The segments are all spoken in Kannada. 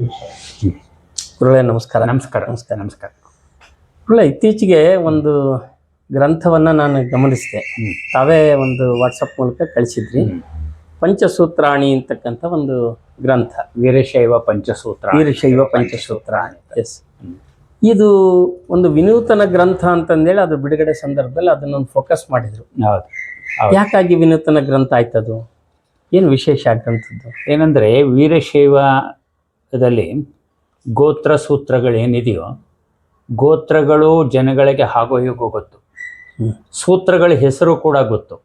ಗುರುಗಳೇ ನಮಸ್ಕಾರ. ನಮಸ್ಕಾರ. ನಮಸ್ಕಾರ. ನಮಸ್ಕಾರ ಗುರುಗಳೇ, ಇತ್ತೀಚೆಗೆ ಒಂದು ಗ್ರಂಥವನ್ನು ನಾನು ಗಮನಿಸಿದೆ. ತಾವೇ ಒಂದು ವಾಟ್ಸಪ್ ಮೂಲಕ ಕಳಿಸಿದ್ರಿ. ಪಂಚಸೂತ್ರಾಣಿ ಅಂತಕ್ಕಂಥ ಒಂದು ಗ್ರಂಥ, ವೀರಶೈವ ಪಂಚಸೂತ್ರ. ಎಸ್, ಇದು ಒಂದು ವಿನೂತನ ಗ್ರಂಥ ಅಂತಂದೇಳಿ ಅದು ಬಿಡುಗಡೆ ಸಂದರ್ಭದಲ್ಲಿ ಅದನ್ನೊಂದು ಫೋಕಸ್ ಮಾಡಿದ್ರು. ಹೌದು. ಯಾಕಾಗಿ ವಿನೂತನ ಗ್ರಂಥ ಆಯ್ತದು? ಏನು ವಿಶೇಷ ಗ್ರಂಥದ್ದು? ಏನಂದರೆ ವೀರಶೈವದಲ್ಲಿ ಗೋತ್ರ ಸೂತ್ರಗಳೇನಿದೆಯೋ, ಗೋತ್ರಗಳು ಜನಗಳಿಗೆ ಹಾಗೋ ಹೀಗೋ ಗೊತ್ತು, ಸೂತ್ರಗಳ ಹೆಸರು ಕೂಡ ಗೊತ್ತು.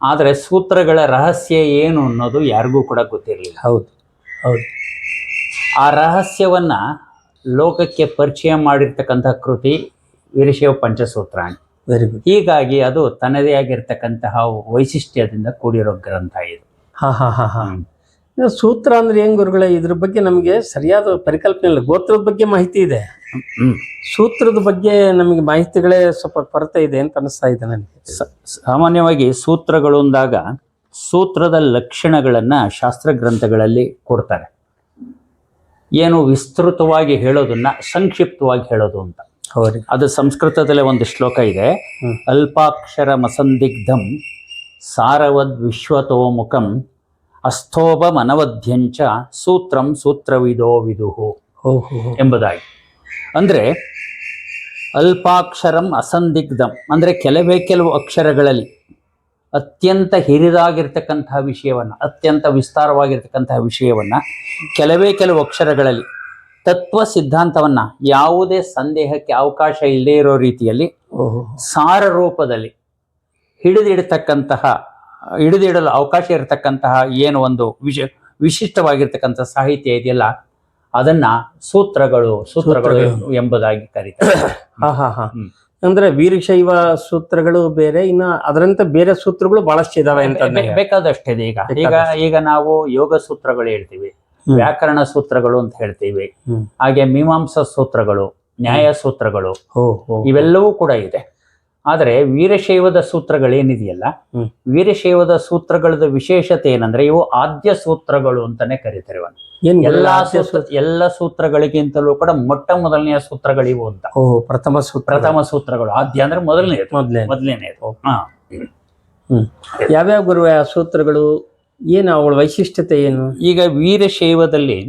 ಆದರೆ ಸೂತ್ರಗಳ ರಹಸ್ಯ ಏನು ಅನ್ನೋದು ಯಾರಿಗೂ ಕೂಡ ಗೊತ್ತಿರಲಿಲ್ಲ. ಹೌದು ಹೌದು. ಆ ರಹಸ್ಯವನ್ನು ಲೋಕಕ್ಕೆ ಪರಿಚಯ ಮಾಡಿರ್ತಕ್ಕಂಥ ಕೃತಿ ವೀರಶೈವ ಪಂಚಸೂತ್ರಾಣಿ. Very good. ಹೀಗಾಗಿ ಅದು ತನ್ನದೇ ಆಗಿರ್ತಕ್ಕಂತಹ ವೈಶಿಷ್ಟ್ಯದಿಂದ ಕೂಡಿರೋ ಗ್ರಂಥ ಇದು. ಸೂತ್ರ ಅಂದ್ರೆ ಏನ್ ಗುರುಗಳೇ? ಇದ್ರ ಬಗ್ಗೆ ನಮಗೆ ಸರಿಯಾದ ಪರಿಕಲ್ಪನೆ ಇಲ್ಲ. ಗೋತ್ರದ ಬಗ್ಗೆ ಮಾಹಿತಿ ಇದೆ, ಸೂತ್ರದ ಬಗ್ಗೆ ನಮಗೆ ಮಾಹಿತಿಗಳೇ ಸ್ವಲ್ಪ ಕೊರತೆ ಇದೆ ಅಂತ ಅನಿಸ್ತಾ ಇದೆ ನನಗೆ. ಸಾಮಾನ್ಯವಾಗಿ ಸೂತ್ರಗಳು ಅಂದಾಗ ಸೂತ್ರದ ಲಕ್ಷಣಗಳನ್ನು ಶಾಸ್ತ್ರ ಗ್ರಂಥಗಳಲ್ಲಿ ಕೊಡ್ತಾರೆ. ಏನು ವಿಸ್ತೃತವಾಗಿ ಹೇಳೋದನ್ನ ಸಂಕ್ಷಿಪ್ತವಾಗಿ ಹೇಳೋದು ಅಂತ. ಅದು ಸಂಸ್ಕೃತದಲ್ಲೇ ಒಂದು ಶ್ಲೋಕ ಇದೆ. ಅಲ್ಪಾಕ್ಷರ ಮಸಂದಿಗ್ಧಂ ಸಾರವದ್ ವಿಶ್ವತೋಮುಖಂ ಅಸ್ಥೋಭ ಮನವದ್ಯಂಚ ಸೂತ್ರಂ ಸೂತ್ರವಿದೋ ವಿದುಹು ಎಂಬುದಾಗಿ. ಅಂದರೆ ಅಲ್ಪಾಕ್ಷರಂ ಅಸಂದಿಗ್ಧಂ ಅಂದರೆ ಕೆಲವು ಅಕ್ಷರಗಳಲ್ಲಿ ಅತ್ಯಂತ ಹಿರಿದಾಗಿರ್ತಕ್ಕಂತಹ ವಿಷಯವನ್ನು, ಅತ್ಯಂತ ವಿಸ್ತಾರವಾಗಿರ್ತಕ್ಕಂತಹ ವಿಷಯವನ್ನು ಕೆಲವು ಅಕ್ಷರಗಳಲ್ಲಿ ತತ್ವ ಸಿದ್ಧಾಂತವನ್ನು ಯಾವುದೇ ಸಂದೇಹಕ್ಕೆ ಅವಕಾಶ ಇಲ್ಲದೇ ಇರೋ ರೀತಿಯಲ್ಲಿ ಸಾರ ರೂಪದಲ್ಲಿ ಹಿಡಿದಿಡಲು ಅವಕಾಶ ಇರತಕ್ಕಂತಹ ಏನು ಒಂದು ವಿಶಿಷ್ಟವಾಗಿರ್ತಕ್ಕಂಥ ಸಾಹಿತ್ಯ ಇದೆಯಲ್ಲ, ಅದನ್ನ ಸೂತ್ರಗಳು ಎಂಬುದಾಗಿ ಕರೀತಾರೆ. ಅಂದ್ರೆ ವೀರಶೈವ ಸೂತ್ರಗಳು ಬೇರೆ, ಇನ್ನು ಅದರಂತೆ ಬೇರೆ ಸೂತ್ರಗಳು ಬಹಳಷ್ಟು ಇದಾವೆ ಅಂತ ಬೇಕಾದಷ್ಟಿದೆ. ಈಗ ನಾವು ಯೋಗ ಸೂತ್ರಗಳು ಹೇಳ್ತೀವಿ, ವ್ಯಾಕರಣ ಸೂತ್ರಗಳು ಅಂತ ಹೇಳ್ತೀವಿ, ಹಾಗೆ ಮೀಮಾಂಸಾ ಸೂತ್ರಗಳು, ನ್ಯಾಯ ಸೂತ್ರಗಳು, ಇವೆಲ್ಲವೂ ಕೂಡ ಇದೆ. ಆದರೆ ವೀರಶೈವದ ಸೂತ್ರಗಳೇನಿದೆಯಲ್ಲ, ವೀರಶೈವದ ಸೂತ್ರಗಳದ ವಿಶೇಷತೆ ಏನಂದ್ರೆ ಇವು ಆದ್ಯ ಸೂತ್ರಗಳು ಅಂತಾನೆ ಕರೀತಾರೆ. ಎಲ್ಲ ಸೂತ್ರಗಳಿಗಿಂತಲೂ ಕೂಡ ಮೊಟ್ಟ ಮೊದಲನೆಯ ಸೂತ್ರಗಳಿವು ಅಂತ. ಪ್ರಥಮ ಸೂತ್ರಗಳು. ಆದ್ಯ ಅಂದ್ರೆ ಮೊದಲನೇದು. ಯಾವ್ಯಾವ ಗುರು ಆ ಸೂತ್ರಗಳು? ಏನು ಅವಳ ವೈಶಿಷ್ಟ್ಯತೆ ಏನು? ಈಗ ವೀರಶೈವದಲ್ಲಿ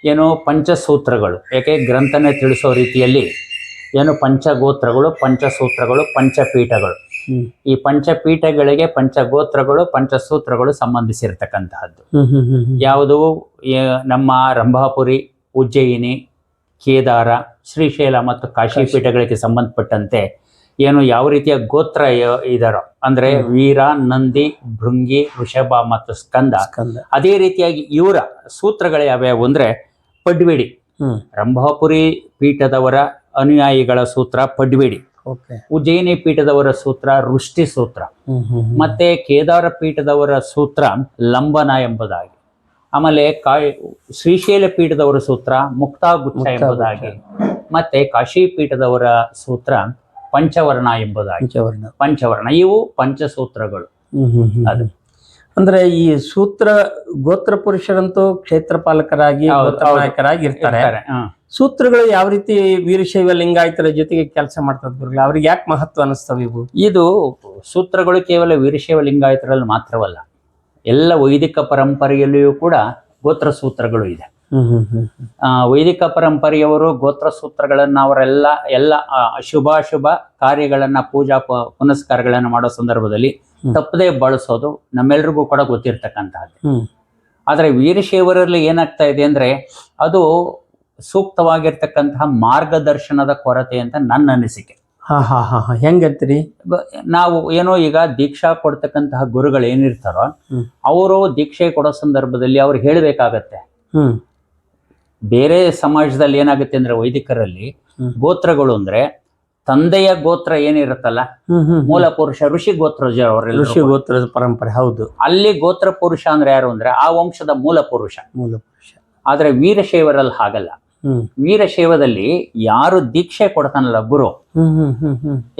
ಏನು ಪಂಚಸೂತ್ರಗಳು, ಯಾಕೆ ಗ್ರಂಥನೇ ತಿಳಿಸೋ ರೀತಿಯಲ್ಲಿ ಏನು ಪಂಚಗೋತ್ರಗಳು, ಪಂಚಸೂತ್ರಗಳು, ಪಂಚಪೀಠಗಳು. ಈ ಪಂಚಪೀಠಗಳಿಗೆ ಪಂಚಗೋತ್ರಗಳು, ಪಂಚಸೂತ್ರಗಳು ಸಂಬಂಧಿಸಿರ್ತಕ್ಕಂತಹದ್ದು. ಯಾವುದು? ನಮ್ಮ ರಂಭಾಪುರಿ, ಉಜ್ಜಯಿನಿ, ಕೇದಾರ, ಶ್ರೀಶೈಲ ಮತ್ತು ಕಾಶಿ ಪೀಠಗಳಿಗೆ ಸಂಬಂಧಪಟ್ಟಂತೆ ಏನು ಯಾವ ರೀತಿಯ ಗೋತ್ರ ಇದಾರೋ ಅಂದ್ರೆ ವೀರ, ನಂದಿ, ಭೃಂಗಿ, ವೃಷಭ ಮತ್ತು ಸ್ಕಂದ, ಅದೇ ರೀತಿಯಾಗಿ ಇವರ ಸೂತ್ರಗಳು ಯಾವ್ಯಾವು ಅಂದ್ರೆ ಪಡ್ವಿಡಿ, ರಂಭಾಪುರಿ ಪೀಠದವರ ಅನುಯಾಯಿಗಳ ಸೂತ್ರ ಪಡ್ವಿಡಿ, ಉಜ್ಜಯಿನಿ ಪೀಠದವರ ಸೂತ್ರ ವೃಷ್ಟಿ ಸೂತ್ರ, ಮತ್ತೆ ಕೇದಾರ ಪೀಠದವರ ಸೂತ್ರ ಲಂಬನ ಎಂಬುದಾಗಿ, ಆಮೇಲೆ ಶ್ರೀಶೈಲ ಪೀಠದವರ ಸೂತ್ರ ಮುಕ್ತಾಗುಚ್ಛ ಎಂಬುದಾಗಿ, ಮತ್ತೆ ಕಾಶಿ ಪೀಠದವರ ಸೂತ್ರ ಪಂಚವರ್ಣ ಎಂಬುದಾಗಿ. ಪಂಚವರ್ಣ ಇವು ಪಂಚಸೂತ್ರಗಳು. ಅದು ಅಂದ್ರೆ ಈ ಸೂತ್ರ ಗೋತ್ರ ಪುರುಷರಂತೂ ಕ್ಷೇತ್ರ ಪಾಲಕರಾಗಿ ನಾಯಕರಾಗಿ ಇರ್ತಾರೆ. ಸೂತ್ರಗಳು ಯಾವ ರೀತಿ ವೀರಶೈವ ಲಿಂಗಾಯತರ ಜೊತೆಗೆ ಕೆಲಸ ಮಾಡ್ತದೆ? ಅವ್ರಿಗೆ ಯಾಕೆ ಮಹತ್ವ ಅನಿಸ್ತವೆ ಇವು? ಇದು ಸೂತ್ರಗಳು ಕೇವಲ ವೀರಶೈವ ಲಿಂಗಾಯತರಲ್ಲಿ ಮಾತ್ರವಲ್ಲ, ಎಲ್ಲ ವೈದಿಕ ಪರಂಪರೆಯಲ್ಲಿಯೂ ಕೂಡ ಗೋತ್ರ ಸೂತ್ರಗಳು ಇದೆ. ವೈದಿಕ ಪರಂಪರೆಯವರು ಗೋತ್ರ ಸೂತ್ರಗಳನ್ನ ಎಲ್ಲ ಅಶುಭಾಶುಭ ಕಾರ್ಯಗಳನ್ನ, ಪೂಜಾ ಪುನಸ್ಕಾರಗಳನ್ನ ಮಾಡೋ ಸಂದರ್ಭದಲ್ಲಿ ತಪ್ಪದೇ ಬಳಸೋದು ನಮ್ಮೆಲ್ರಿಗೂ ಕೂಡ ಗೊತ್ತಿರ್ತಕ್ಕಂತಹದ್ದು. ಆದ್ರೆ ವೀರಶೈವರಲ್ಲಿ ಏನಾಗ್ತಾ ಇದೆ ಅಂದ್ರೆ ಅದು ಸೂಕ್ತವಾಗಿರ್ತಕ್ಕಂತಹ ಮಾರ್ಗದರ್ಶನದ ಕೊರತೆ ಅಂತ ನನ್ನ ಅನಿಸಿಕೆ. ಹೆಂಗಂತೀರಿ? ನಾವು ಏನೋ ಈಗ ದೀಕ್ಷಾ ಕೊಡ್ತಕ್ಕಂತಹ ಗುರುಗಳು ಏನಿರ್ತಾರೋ ಅವರು ದೀಕ್ಷೆ ಕೊಡೋ ಸಂದರ್ಭದಲ್ಲಿ ಅವ್ರು ಹೇಳ್ಬೇಕಾಗತ್ತೆ. ಬೇರೆ ಸಮಾಜದಲ್ಲಿ ಏನಾಗುತ್ತೆ ಅಂದ್ರೆ ವೈದಿಕರಲ್ಲಿ ಗೋತ್ರಗಳು ಅಂದ್ರೆ ತಂದೆಯ ಗೋತ್ರ ಏನಿರುತ್ತಲ್ಲ, ಮೂಲ ಪುರುಷ ಋಷಿ ಗೋತ್ರದ ಪರಂಪರೆ. ಹೌದು. ಅಲ್ಲಿ ಗೋತ್ರ ಪುರುಷ ಅಂದ್ರೆ ಯಾರು ಅಂದ್ರೆ ಆ ವಂಶದ ಮೂಲ ಪುರುಷ. ಆದ್ರೆ ವೀರಶೈವರಲ್ಲಿ ಹಾಗಲ್ಲ. ವೀರಶೈವದಲ್ಲಿ ಯಾರು ದೀಕ್ಷೆ ಕೊಡ್ತಾನಲ್ಲ ಗುರು,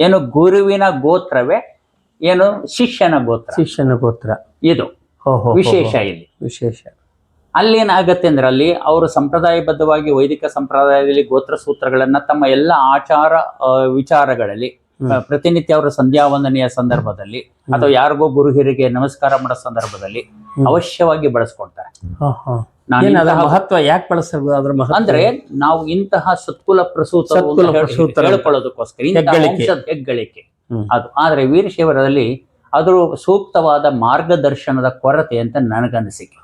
ಏನು ಗುರುವಿನ ಗೋತ್ರವೇ ಏನು ಶಿಷ್ಯನ ಗೋತ್ರ. ಇದು ವಿಶೇಷ. ಇಲ್ಲಿ ವಿಶೇಷ ಅಲ್ಲಿ ಏನಾಗತ್ತೆ ಅಂದ್ರೆ ಅಲ್ಲಿ ಅವರು ಸಂಪ್ರದಾಯಬದ್ಧವಾಗಿ ವೈದಿಕ ಸಂಪ್ರದಾಯದಲ್ಲಿ ಗೋತ್ರ ಸೂತ್ರಗಳನ್ನ ತಮ್ಮ ಎಲ್ಲ ಆಚಾರ ವಿಚಾರಗಳಲ್ಲಿ ಪ್ರತಿನಿತ್ಯ ಅವರ ಸಂಧ್ಯಾ ವಂದನೆಯ ಸಂದರ್ಭದಲ್ಲಿ ಅಥವಾ ಯಾರಿಗೋ ಗುರು ಹಿರಿಗೆ ನಮಸ್ಕಾರ ಮಾಡೋ ಸಂದರ್ಭದಲ್ಲಿ ಅವಶ್ಯವಾಗಿ ಬಳಸ್ಕೊಳ್ತಾರೆ. ಮಹತ್ವ ಯಾಕೆ ಬಳಸಬಹುದು ಅದ್ರ ಮಹತ್ವ ಅಂದ್ರೆ ನಾವು ಇಂತಹ ಸತ್ಕುಲ ಪ್ರಸೂತ ಹೇಳ್ಕೊಳ್ಳೋದಕ್ಕೋಸ್ಕರ ಹೆಗ್ಗಳಿಕೆ ಅದು. ಆದ್ರೆ ವೀರಶೈವರಲ್ಲಿ ಅದು ಸೂಕ್ತವಾದ ಮಾರ್ಗದರ್ಶನದ ಕೊರತೆ ಅಂತ ನನಗನ್ನಿಸಿಕೆ.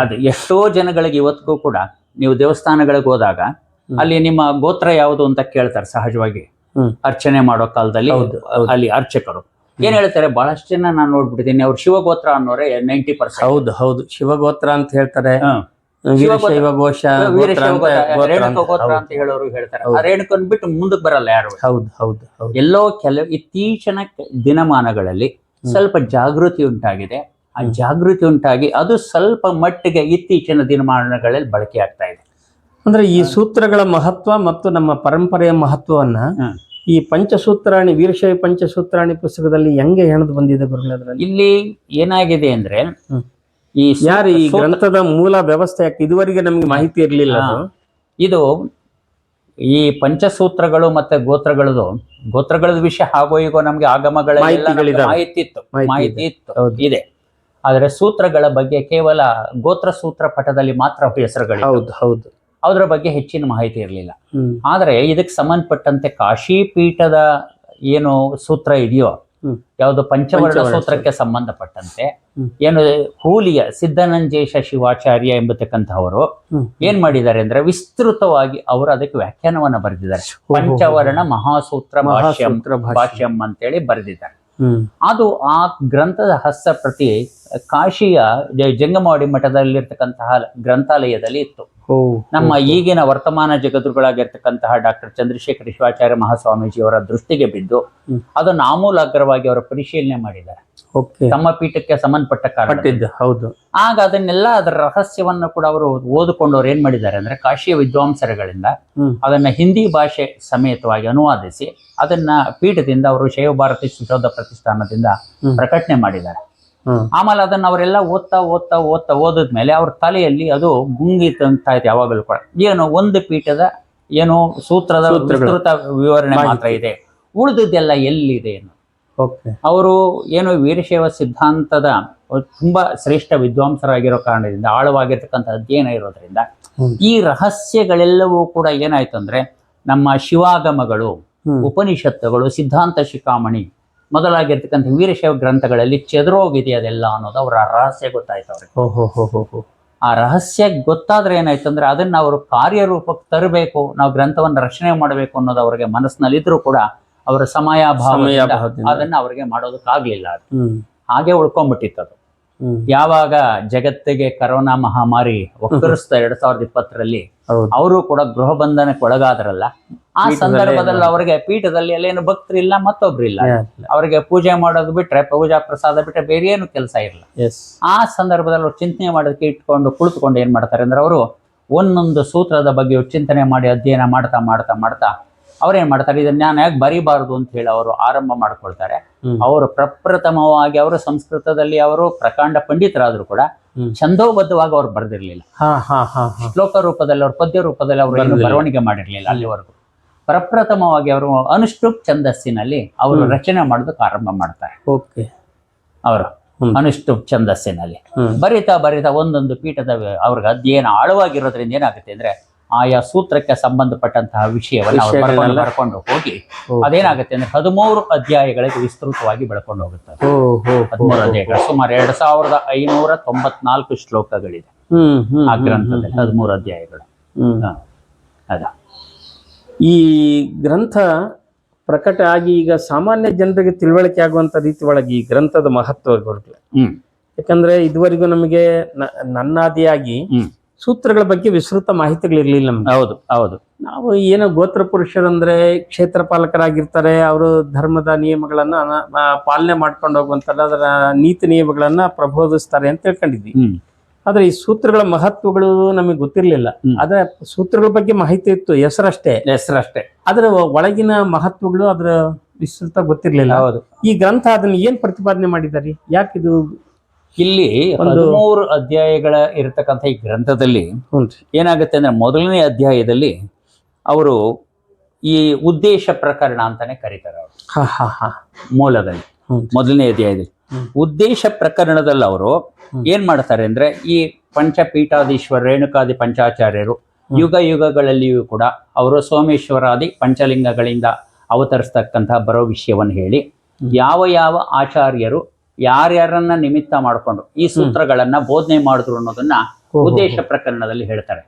ಅದು ಎಷ್ಟೋ ಜನಗಳಿಗೆ ಇವತ್ತಿಗೂ ಕೂಡ ನೀವು ದೇವಸ್ಥಾನಗಳಿಗೆ ಹೋದಾಗ ಅಲ್ಲಿ ನಿಮ್ಮ ಗೋತ್ರ ಯಾವುದು ಅಂತ ಕೇಳ್ತಾರೆ ಸಹಜವಾಗಿ. ಅರ್ಚನೆ ಮಾಡೋ ಕಾಲದಲ್ಲಿ ಅಲ್ಲಿ ಅರ್ಚಕರು ಏನ್ ಹೇಳ್ತಾರೆ, ಬಹಳಷ್ಟು ಜನ ನಾನು ನೋಡ್ಬಿಟ್ಟಿದ್ದೀನಿ, ಅವ್ರು ಶಿವಗೋತ್ರ ಅನ್ನೋರೆ 90%. ಹೌದು ಹೌದು, ಶಿವಗೋತ್ರ ಅಂತ ಹೇಳ್ತಾರೆ, ರೇಣುಕೋಗೋತ್ರ ಅಂತ ಹೇಳೋರು ಹೇಳ್ತಾರೆ. ಆ ರೇಣುಕನ್ ಬಿಟ್ಟು ಮುಂದಕ್ಕೆ ಬರಲ್ಲ ಯಾರು. ಹೌದು ಹೌದು, ಎಲ್ಲೋ ಕೆಲವು ಇತ್ತೀಚಿನ ದಿನಮಾನಗಳಲ್ಲಿ ಸ್ವಲ್ಪ ಜಾಗೃತಿ ಉಂಟಾಗಿದೆ. ಆ ಜಾಗೃತಿ ಉಂಟಾಗಿ ಅದು ಸ್ವಲ್ಪ ಮಟ್ಟಿಗೆ ಇತ್ತೀಚಿನ ದಿನಮಾನಗಳಲ್ಲಿ ಬಳಕೆ ಆಗ್ತಾ ಇದೆ. ಅಂದ್ರೆ ಈ ಸೂತ್ರಗಳ ಮಹತ್ವ ಮತ್ತು ನಮ್ಮ ಪರಂಪರೆಯ ಮಹತ್ವವನ್ನ ಈ ಪಂಚಸೂತ್ರಾಣಿ, ವೀರಶೈವ ಪಂಚಸೂತ್ರಾಣಿ ಪುಸ್ತಕದಲ್ಲಿ ಹೆಂಗೆ ಹೆಣೆದು ಬಂದಿದೆ ಗುರುಗಳೇ? ಇಲ್ಲಿ ಏನಾಗಿದೆ ಅಂದ್ರೆ ಈ ಯಾರು ಈ ಗ್ರಂಥದ ಮೂಲ ವ್ಯವಸ್ಥೆ ಯಾಕೆ ಇದುವರೆಗೆ ನಮ್ಗೆ ಮಾಹಿತಿ ಇರಲಿಲ್ಲ. ಇದು ಈ ಪಂಚಸೂತ್ರಗಳು ಮತ್ತೆ ಗೋತ್ರಗಳದ ವಿಷಯ ಹಾಗೋ ಈಗೋ ನಮ್ಗೆ ಆಗಮಗಳ ಮಾಹಿತಿ ಇತ್ತು ಇದೆ. ಆದ್ರೆ ಸೂತ್ರಗಳ ಬಗ್ಗೆ ಕೇವಲ ಗೋತ್ರ ಸೂತ್ರ ಪಟದಲ್ಲಿ ಮಾತ್ರ ಹೆಸರುಗಳು. ಹೌದು ಹೌದು, ಅದರ ಬಗ್ಗೆ ಹೆಚ್ಚಿನ ಮಾಹಿತಿ ಇರಲಿಲ್ಲ. ಆದ್ರೆ ಇದಕ್ಕೆ ಸಂಬಂಧಪಟ್ಟಂತೆ ಕಾಶಿ ಪೀಠದ ಏನು ಸೂತ್ರ ಇದೆಯೋ, ಯಾವುದು ಪಂಚವರ್ಣ ಸೂತ್ರಕ್ಕೆ ಸಂಬಂಧಪಟ್ಟಂತೆ ಏನು ಹೂಲಿಯ ಸಿದ್ಧನಂಜೇಶ ಶಿವಾಚಾರ್ಯ ಎಂಬತಕ್ಕಂಥವರು ಏನ್ ಮಾಡಿದ್ದಾರೆ ಅಂದ್ರೆ ವಿಸ್ತೃತವಾಗಿ ಅವರು ಅದಕ್ಕೆ ವ್ಯಾಖ್ಯಾನವನ್ನ ಬರೆದಿದ್ದಾರೆ. ಪಂಚವರ್ಣ ಮಹಾಸೂತ್ರ ಭಾಷ್ಯಂ ಅಂತೇಳಿ ಬರೆದಿದ್ದಾರೆ. ಅದು ಆ ಗ್ರಂಥದ ಹಸ್ತ ಪ್ರತಿ ಕಾಶಿಯ ಜಂಗಮವಾಡಿ ಮಠದಲ್ಲಿರ್ತಕ್ಕಂತಹ ಗ್ರಂಥಾಲಯದಲ್ಲಿ ಇತ್ತು. ನಮ್ಮ ಈಗಿನ ವರ್ತಮಾನ ಜಗದ್ಗುರುಗಳಾಗಿರ್ತಕ್ಕಂತಹ ಡಾಕ್ಟರ್ ಚಂದ್ರಶೇಖರ ಶಿವಾಚಾರ್ಯ ಮಹಾಸ್ವಾಮೀಜಿಯವರ ದೃಷ್ಟಿಗೆ ಬಿದ್ದು ಅದನ್ನು ಆಮೂಲಾಗ್ರವಾಗಿ ಅವರ ಪರಿಶೀಲನೆ ಮಾಡಿದ್ದಾರೆ ತಮ್ಮ ಪೀಠಕ್ಕೆ ಸಂಬಂಧಪಟ್ಟ ಕಾರಣ. ಹೌದು. ಆಗ ಅದನ್ನೆಲ್ಲ ಅದರ ರಹಸ್ಯವನ್ನು ಕೂಡ ಅವರು ಓದಿಕೊಂಡವ್ರು ಏನ್ ಮಾಡಿದ್ದಾರೆ ಅಂದ್ರೆ ಕಾಶಿಯ ವಿದ್ವಾಂಸರುಗಳಿಂದ ಅದನ್ನ ಹಿಂದಿ ಭಾಷೆ ಸಮೇತವಾಗಿ ಅನುವಾದಿಸಿ ಅದನ್ನ ಪೀಠದಿಂದ ಅವರು ಶೈವ ಭಾರತಿ ಸುಶೋಧ ಪ್ರತಿಷ್ಠಾನದಿಂದ ಪ್ರಕಟಣೆ ಮಾಡಿದ್ದಾರೆ. ಆಮೇಲೆ ಅದನ್ನ ಅವರೆಲ್ಲ ಓದಿದ್ಮೇಲೆ ಅವ್ರ ತಲೆಯಲ್ಲಿ ಅದು ಗುಂಗಿತಂತ ಆಯ್ತು. ಯಾವಾಗಲೂ ಕೂಡ ಏನು ಒಂದು ಪೀಠದ ಏನು ಸೂತ್ರದ ವಿಸ್ತೃತ ವಿವರಣೆ ಮಾತ್ರ ಇದೆ, ಉಳಿದದ್ದೆಲ್ಲ ಎಲ್ಲಿದೆ ಏನು. ಅವರು ಏನು ವೀರಶೈವ ಸಿದ್ಧಾಂತದ ತುಂಬಾ ಶ್ರೇಷ್ಠ ವಿದ್ವಾಂಸರಾಗಿರೋ ಕಾರಣದಿಂದ, ಆಳವಾಗಿರ್ತಕ್ಕಂಥ ಅಧ್ಯಯನ ಇರೋದ್ರಿಂದ ಈ ರಹಸ್ಯಗಳೆಲ್ಲವೂ ಕೂಡ ಏನಾಯ್ತು ಅಂದ್ರೆ ನಮ್ಮ ಶಿವಾಗಮಗಳು, ಉಪನಿಷತ್ತುಗಳು, ಸಿದ್ಧಾಂತ ಶಿಖಾಮಣಿ ಮೊದಲಾಗಿರ್ತಕ್ಕಂಥ ವೀರಶೈವ ಗ್ರಂಥಗಳಲ್ಲಿ ಚೆದರೋಗಿದೆ ಅದೆಲ್ಲ ಅನ್ನೋದು ಅವರ ರಹಸ್ಯ ಗೊತ್ತಾಯ್ತು ಅವ್ರಿಗೆ. ಆ ರಹಸ್ಯ ಗೊತ್ತಾದ್ರೆ ಏನಾಯ್ತು ಅಂದ್ರೆ ಅದನ್ನ ಅವರು ಕಾರ್ಯರೂಪಕ್ಕೆ ತರಬೇಕು, ನಾವು ಗ್ರಂಥವನ್ನು ರಚನೆ ಮಾಡಬೇಕು ಅನ್ನೋದು ಅವರಿಗೆ ಮನಸ್ಸಿನಲ್ಲಿದ್ರು ಕೂಡ ಅವರ ಸಮಯಾಭಾವ ಅದನ್ನ ಅವರಿಗೆ ಮಾಡೋದಕ್ಕಾಗ್ಲಿಲ್ಲ. ಹಾಗೆ ಉಳ್ಕೊಂಡ್ಬಿಟ್ಟಿತ್ತು ಅದು. ಯಾವಾಗ ಜಗತ್ತಿಗೆ ಕರೋನಾ ಮಹಾಮಾರಿ ಒಕ್ಕರಿಸ್ತಾ 2020ರಲ್ಲಿ ಅವರು ಕೂಡ ಗೃಹ ಬಂಧನಕ್ಕೆ ಒಳಗಾದ್ರಲ್ಲ, ಆ ಸಂದರ್ಭದಲ್ಲಿ ಅವರಿಗೆ ಪೀಠದಲ್ಲಿ ಅಲ್ಲೇನು ಭಕ್ತರಿಲ್ಲ, ಮತ್ತೊಬ್ರಿಲ್ಲ, ಅವರಿಗೆ ಪೂಜೆ ಮಾಡೋದು ಬಿಟ್ರೆ, ಪೂಜಾ ಪ್ರಸಾದ ಬಿಟ್ರೆ ಬೇರೆ ಏನು ಕೆಲಸ ಇರಲ್ಲ. ಆ ಸಂದರ್ಭದಲ್ಲಿ ಅವ್ರು ಚಿಂತನೆ ಮಾಡೋದಕ್ಕೆ ಇಟ್ಕೊಂಡು ಕುಳಿತುಕೊಂಡು ಏನ್ ಮಾಡ್ತಾರೆ ಅಂದ್ರೆ ಅವರು ಒಂದೊಂದು ಸೂತ್ರದ ಬಗ್ಗೆ ಚಿಂತನೆ ಮಾಡಿ ಅಧ್ಯಯನ ಮಾಡ್ತಾ ಮಾಡ್ತಾ ಮಾಡ್ತಾ ಅವ್ರೇನ್ ಮಾಡ್ತಾರೆ, ಇದನ್ನ ನಾನು ಯಾಕೆ ಬರೀಬಾರದು ಅಂತ ಹೇಳಿ ಅವರು ಆರಂಭ ಮಾಡ್ಕೊಳ್ತಾರೆ. ಅವರು ಪ್ರಪ್ರಥಮವಾಗಿ ಅವರು ಸಂಸ್ಕೃತದಲ್ಲಿ ಅವರು ಪ್ರಕಾಂಡ ಪಂಡಿತರಾದ್ರು ಕೂಡ ಛಂದೋಬದ್ಧವಾಗಿ ಅವ್ರು ಬರೆದಿರ್ಲಿಲ್ಲ. ಶ್ಲೋಕ ರೂಪದಲ್ಲಿ ಅವ್ರ ಪದ್ಯ ರೂಪದಲ್ಲಿ ಅವರು ಬರವಣಿಗೆ ಮಾಡಿರ್ಲಿಲ್ಲ. ಅಲ್ಲಿವರೆಗೂ ಪ್ರಪ್ರಥಮವಾಗಿ ಅವರು ಅನುಷ್ಠುಪ್ ಛಂದಸ್ಸಿನಲ್ಲಿ ಅವರು ರಚನೆ ಮಾಡೋದಕ್ಕೆ ಆರಂಭ ಮಾಡ್ತಾರೆ. ಅವರು ಅನುಷ್ಠುಪ್ ಛಂದಸ್ಸಿನಲ್ಲಿ ಬರೀತಾ ಬರೀತಾ ಒಂದೊಂದು ಪೀಠದ ಅವ್ರಿಗೆ ಅಧ್ಯಯನ ಆಳವಾಗಿರೋದ್ರಿಂದ ಏನಾಗುತ್ತೆ ಅಂದ್ರೆ ಆಯಾ ಸೂತ್ರಕ್ಕೆ ಸಂಬಂಧಪಟ್ಟಂತಹ ವಿಷಯವನ್ನು ಬರ್ಕೊಂಡು ಹೋಗಿ ಅದೇನಾಗುತ್ತೆ ಅಂದ್ರೆ 13 ಅಧ್ಯಾಯಗಳಿಗೆ ವಿಸ್ತೃತವಾಗಿ ಬೆಳ್ಕೊಂಡು ಹೋಗುತ್ತೆ. 13 ಅಧ್ಯಾಯಗಳು ಸುಮಾರು 2594 ಶ್ಲೋಕಗಳಿದೆ ಆ ಗ್ರಂಥದಲ್ಲಿ, 13 ಅಧ್ಯಾಯಗಳು. ಈ ಗ್ರಂಥ ಪ್ರಕಟ ಆಗಿ ಈಗ ಸಾಮಾನ್ಯ ಜನರಿಗೆ ತಿಳುವಳಿಕೆ ಆಗುವಂತ ರೀತಿ ಒಳಗೆ ಈ ಗ್ರಂಥದ ಮಹತ್ವ ಬರುತ್ತೆ. ಯಾಕಂದ್ರೆ ಇದುವರೆಗೂ ನಮಗೆ ನನ್ನಾದಿಯಾಗಿ ಸೂತ್ರಗಳ ಬಗ್ಗೆ ವಿಸ್ತೃತ ಮಾಹಿತಿಗಳಿರ್ಲಿಲ್ಲ ನಮ್ಗೆ. ಹೌದು. ನಾವು ಏನೋ ಗೋತ್ರ ಪುರುಷರಂದ್ರೆ ಕ್ಷೇತ್ರ ಪಾಲಕರಾಗಿರ್ತಾರೆ, ಅವರು ಧರ್ಮದ ನಿಯಮಗಳನ್ನ ಪಾಲನೆ ಮಾಡ್ಕೊಂಡು ಹೋಗುವಂತಲ್ಲ, ಅದರ ನೀತಿ ನಿಯಮಗಳನ್ನ ಪ್ರಬೋಧಿಸ್ತಾರೆ ಅಂತ ತಿಳ್ಕೊಂಡಿದ್ವಿ. ಆದ್ರೆ ಈ ಸೂತ್ರಗಳ ಮಹತ್ವಗಳು ನಮಗೆ ಗೊತ್ತಿರ್ಲಿಲ್ಲ. ಆದ್ರೆ ಸೂತ್ರಗಳ ಬಗ್ಗೆ ಮಾಹಿತಿ ಇತ್ತು, ಹೆಸರಷ್ಟೇ. ಅದರ ಒಳಗಿನ ಮಹತ್ವಗಳು ಅದರ ವಿಸ್ತೃತ ಗೊತ್ತಿರ್ಲಿಲ್ಲ. ಈ ಗ್ರಂಥ ಅದನ್ನ ಏನ್ ಪ್ರತಿಪಾದನೆ ಮಾಡಿದ್ದಾರೆ, ಯಾಕಿದು ಇಲ್ಲಿ 13 ಅಧ್ಯಾಯಗಳ ಇರತಕ್ಕಂಥ ಈ ಗ್ರಂಥದಲ್ಲಿ ಏನಾಗುತ್ತೆ ಅಂದ್ರೆ ಮೊದಲನೇ ಅಧ್ಯಾಯದಲ್ಲಿ ಅವರು ಈ ಉದ್ದೇಶ ಪ್ರಕರಣ ಅಂತಾನೆ ಕರೀತಾರೆ ಅವರು ಮೂಲದಲ್ಲಿ. ಮೊದಲನೇ ಅಧ್ಯಾಯದಲ್ಲಿ ಉದ್ದೇಶ ಪ್ರಕರಣದಲ್ಲಿ ಅವರು ಏನ್ ಮಾಡ್ತಾರೆ ಅಂದ್ರೆ ಈ ಪಂಚಪೀಠಾಧೀಶ್ವರ ರೇಣುಕಾದಿ ಪಂಚಾಚಾರ್ಯರು ಯುಗ ಯುಗಗಳಲ್ಲಿಯೂ ಕೂಡ ಅವರು ಸೋಮೇಶ್ವರಾದಿ ಪಂಚಲಿಂಗಗಳಿಂದ ಅವತರಿಸ್ತಕ್ಕಂತಹ ಬರೋ ವಿಷಯವನ್ನು ಹೇಳಿ ಯಾವ ಯಾವ ಆಚಾರ್ಯರು ಯಾರ್ಯಾರನ್ನ ನಿಮಿತ್ತ ಮಾಡಿಕೊಂಡು ಈ ಸೂತ್ರಗಳನ್ನ ಬೋಧನೆ ಮಾಡಿದ್ರು ಅನ್ನೋದನ್ನ ಉದ್ದೇಶ ಪ್ರಕರಣದಲ್ಲಿ ಹೇಳ್ತಾರೆ.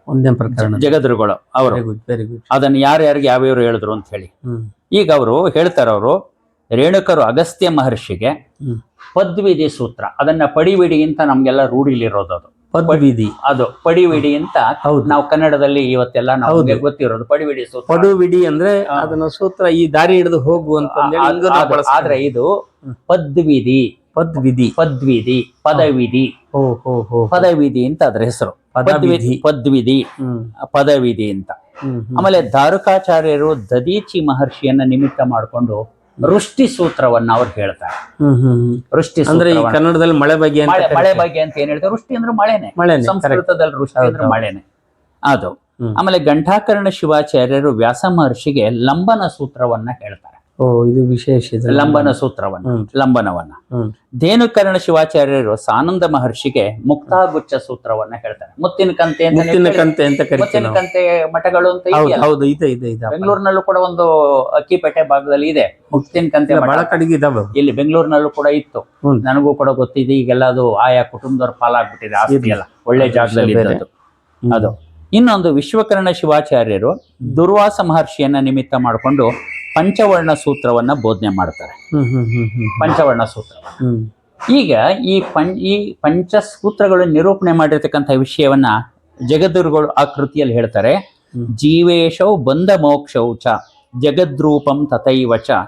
ಜಗದ್ಗುರುಗಳು ಅವರು ಅದನ್ನ ಯಾರ್ಯಾರಿಗೆ ಯಾವ್ಯಾವ್ರು ಹೇಳಿದ್ರು ಅಂತ ಹೇಳಿ. ಈಗ ಅವರು ಹೇಳ್ತಾರೆ, ಅವರು ರೇಣುಕರು ಅಗಸ್ತ್ಯ ಮಹರ್ಷಿಗೆ ಪದ್ವಿಧಿ ಸೂತ್ರ, ಅದನ್ನ ಪಡಿವಿಡಿ ಅಂತ ನಮ್ಗೆಲ್ಲ ರೂಢಿಲಿರೋದು. ಅದು ಪದ್ವಿಧಿ, ಅದು ಪಡಿವಿಡಿ ಅಂತ ನಾವು ಕನ್ನಡದಲ್ಲಿ ಇವತ್ತೆಲ್ಲ ನಮಗೆ ಗೊತ್ತಿರೋದು ಪಡಿವಿಡಿ ಸೂತ್ರ. ಪಡುವಿಡಿ ಅಂದ್ರೆ ಅದನ್ನ ಸೂತ್ರ ಈ ದಾರಿ ಹಿಡಿದು ಹೋಗುವಂತ. ಆದ್ರೆ ಇದು ಪದ್ವಿಧಿ, ಪದ್ವಿಧಿ, ಪದ್ವಿಧಿ, ಪದವಿಧಿ, ಪದವಿಧಿ ಅಂತ ಅದ್ರ ಹೆಸರು. ಪದ್ವಿಧಿ, ಪದವಿಧಿ ಅಂತ. ಆಮೇಲೆ ದಾರುಕಾಚಾರ್ಯರು ದದೀಚಿ ಮಹರ್ಷಿಯನ್ನ ನಿಮಿತ್ತ ಮಾಡಿಕೊಂಡು ವೃಷ್ಟಿ ಸೂತ್ರವನ್ನ ಅವ್ರು ಹೇಳ್ತಾರೆ. ವೃಷ್ಟಿ ಅಂದ್ರೆ ಕನ್ನಡದಲ್ಲಿ ಮಳೆ ಬಗ್ಗೆ ಮಳೆ ಬಗ್ಗೆ ಅಂತ ಏನ್ ಹೇಳ್ತಾರೆ. ವೃಷ್ಟಿ ಅಂದ್ರೆ ಮಳೆನೆ, ಸಂಸ್ಕೃತದಲ್ಲಿ ವೃಷ್ಟಿ ಅಂದ್ರೆ ಮಳೆನೆ ಅದು. ಆಮೇಲೆ ಘಂಟಾಕರ್ಣ ಶಿವಾಚಾರ್ಯರು ವ್ಯಾಸ ಮಹರ್ಷಿಗೆ ಲಂಬನ ಸೂತ್ರವನ್ನ ಹೇಳ್ತಾರೆ. ಇದು ವಿಶೇಷ, ಲಂಬನ ಸೂತ್ರವನ್ನ, ಲಂಬನವನ್ನ. ಧೇನುಕರ್ಣ ಶಿವಾಚಾರ್ಯರು ಸಾನಂದ ಮಹರ್ಷಿಗೆ ಮುಕ್ತಾಗುಚ್ಛ ಸೂತ್ರವನ್ನ ಹೇಳ್ತಾರೆ. ಮುತ್ತಿನ ಕಂತೆ ಮುತ್ತಿನ ಕಂತೆ ಮಠಗಳು ಅಂತ ಬೆಂಗಳೂರಿನಲ್ಲೂ ಕೂಡ ಒಂದು ಅಕ್ಕಿಪೇಟೆ ಭಾಗದಲ್ಲಿ ಇದೆ ಮುತ್ತಿನ ಕಂತೆ. ಬಹಳ ಕಡೆಗೆ ಇದಾವೆ. ಇಲ್ಲಿ ಬೆಂಗಳೂರಿನಲ್ಲೂ ಕೂಡ ಇತ್ತು, ನನಗೂ ಕೂಡ ಗೊತ್ತಿದೆ. ಈಗೆಲ್ಲ ಅದು ಆಯಾ ಕುಟುಂಬದವ್ರ ಪಾಲಾಗ್ಬಿಟ್ಟಿದೆ, ಆಸ್ತಿ ಎಲ್ಲ ಒಳ್ಳೆ ಜಾಗದಲ್ಲಿ ಇದ್ದದ್ದು ಅದು. ಇನ್ನೊಂದು ವಿಶ್ವಕರ್ಣ ಶಿವಾಚಾರ್ಯರು ದುರ್ವಾಸ ಮಹರ್ಷಿಯನ್ನ ನಿಮಿತ್ತ ಮಾಡಿಕೊಂಡು ಪಂಚವರ್ಣ ಸೂತ್ರವನ್ನ ಬೋಧನೆ ಮಾಡ್ತಾರೆ. ಪಂಚವರ್ಣ ಸೂತ್ರ. ಈಗ ಈ ಪಂಚಸೂತ್ರಗಳು ನಿರೂಪಣೆ ಮಾಡಿರ್ತಕ್ಕಂಥ ವಿಷಯವನ್ನ ಜಗದ್ಗುರುಗಳು ಆ ಕೃತಿಯಲ್ಲಿ ಹೇಳ್ತಾರೆ. ಜೀವೇಶೌ ಬಂಧ ಮೋಕ್ಷೌ ಚ ಜಗದ್ರೂಪಂ ತಥೈವ ಚ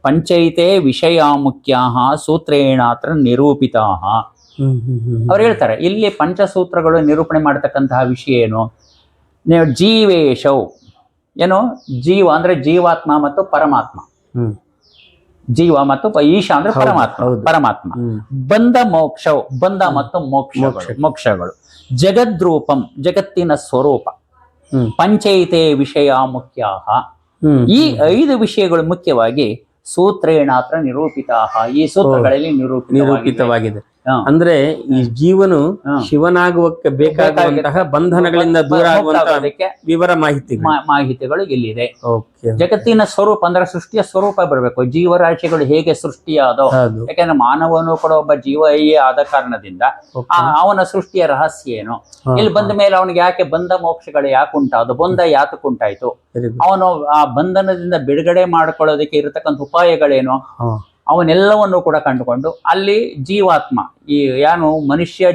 ಪಂಚೈತೆ ವಿಷಯ ಮುಖ್ಯಾಹ ಸೂತ್ರೇಣಾತ್ರ ನಿರೂಪಿತಾಹ. ಅವ್ರು ಹೇಳ್ತಾರೆ ಇಲ್ಲಿ ಪಂಚಸೂತ್ರಗಳು ನಿರೂಪಣೆ ಮಾಡತಕ್ಕಂತಹ ವಿಷಯ ಏನು? ಜೀವೇಶೌ ಏನು? ಜೀವ ಅಂದ್ರೆ ಜೀವಾತ್ಮ ಮತ್ತು ಪರಮಾತ್ಮ. ಜೀವ ಮತ್ತು ಈಶ ಅಂದ್ರೆ ಪರಮಾತ್ಮ. ಬಂಧ ಮೋಕ್ಷವು, ಬಂಧ ಮತ್ತು ಮೋಕ್ಷಗಳು. ಜಗದ್ರೂಪಂ ಜಗತ್ತಿನ ಸ್ವರೂಪ. ಪಂಚೈತೆ ವಿಷಯ ಮುಖ್ಯಾಹ. ಈ 5 ವಿಷಯಗಳು ಮುಖ್ಯವಾಗಿ ಸೂತ್ರೇಣಾತ್ರ ನಿರೂಪಿತಾಹ, ಈ ಸೂತ್ರಗಳಲ್ಲಿ ನಿರೂಪಿತವಾಗಿದೆ. ಅಂದ್ರೆ ಈ ಜೀವನು ಶಿವನಾಗುವಕ್ಕೆ ಬೇಕಾಗುವಂತಹ ಬಂಧನಗಳಿಂದ ದೂರ ಆಗುವಂತಹ ವಿವರ ಮಾಹಿತಿಗಳು ಇಲ್ಲಿದೆ. ಜಗತ್ತಿನ ಸ್ವರೂಪ ಅಂದ್ರೆ ಸೃಷ್ಟಿಯ ಸ್ವರೂಪ ಬರಬೇಕು. ಜೀವರಾಶಿಗಳು ಹೇಗೆ ಸೃಷ್ಟಿಯಾದೋ, ಯಾಕಂದ್ರೆ ಮಾನವನು ಕೂಡ ಒಬ್ಬ ಜೀವಯೇ ಆದ ಕಾರಣದಿಂದ ಅವನ ಸೃಷ್ಟಿಯ ರಹಸ್ಯ ಏನು, ಇಲ್ಲಿ ಬಂದ ಮೇಲೆ ಅವನಿಗೆ ಯಾಕೆ ಬಂಧ ಮೋಕ್ಷಗಳು ಯಾಕೆ ಉಂಟಾದು, ಬಂಧ ಯಾತಕ್ಕುಂಟಾಯ್ತು, ಅವನು ಆ ಬಂಧನದಿಂದ ಬಿಡುಗಡೆ ಮಾಡ್ಕೊಳ್ಳೋದಕ್ಕೆ ಇರತಕ್ಕಂಥ ಉಪಾಯಗಳೇನು, ಅವನ್ನೆಲ್ಲವನ್ನು ಕೂಡ ಕಂಡುಕೊಂಡು ಅಲ್ಲಿ ಜೀವಾತ್ಮ, ಈ ಏನು ಮನುಷ್ಯ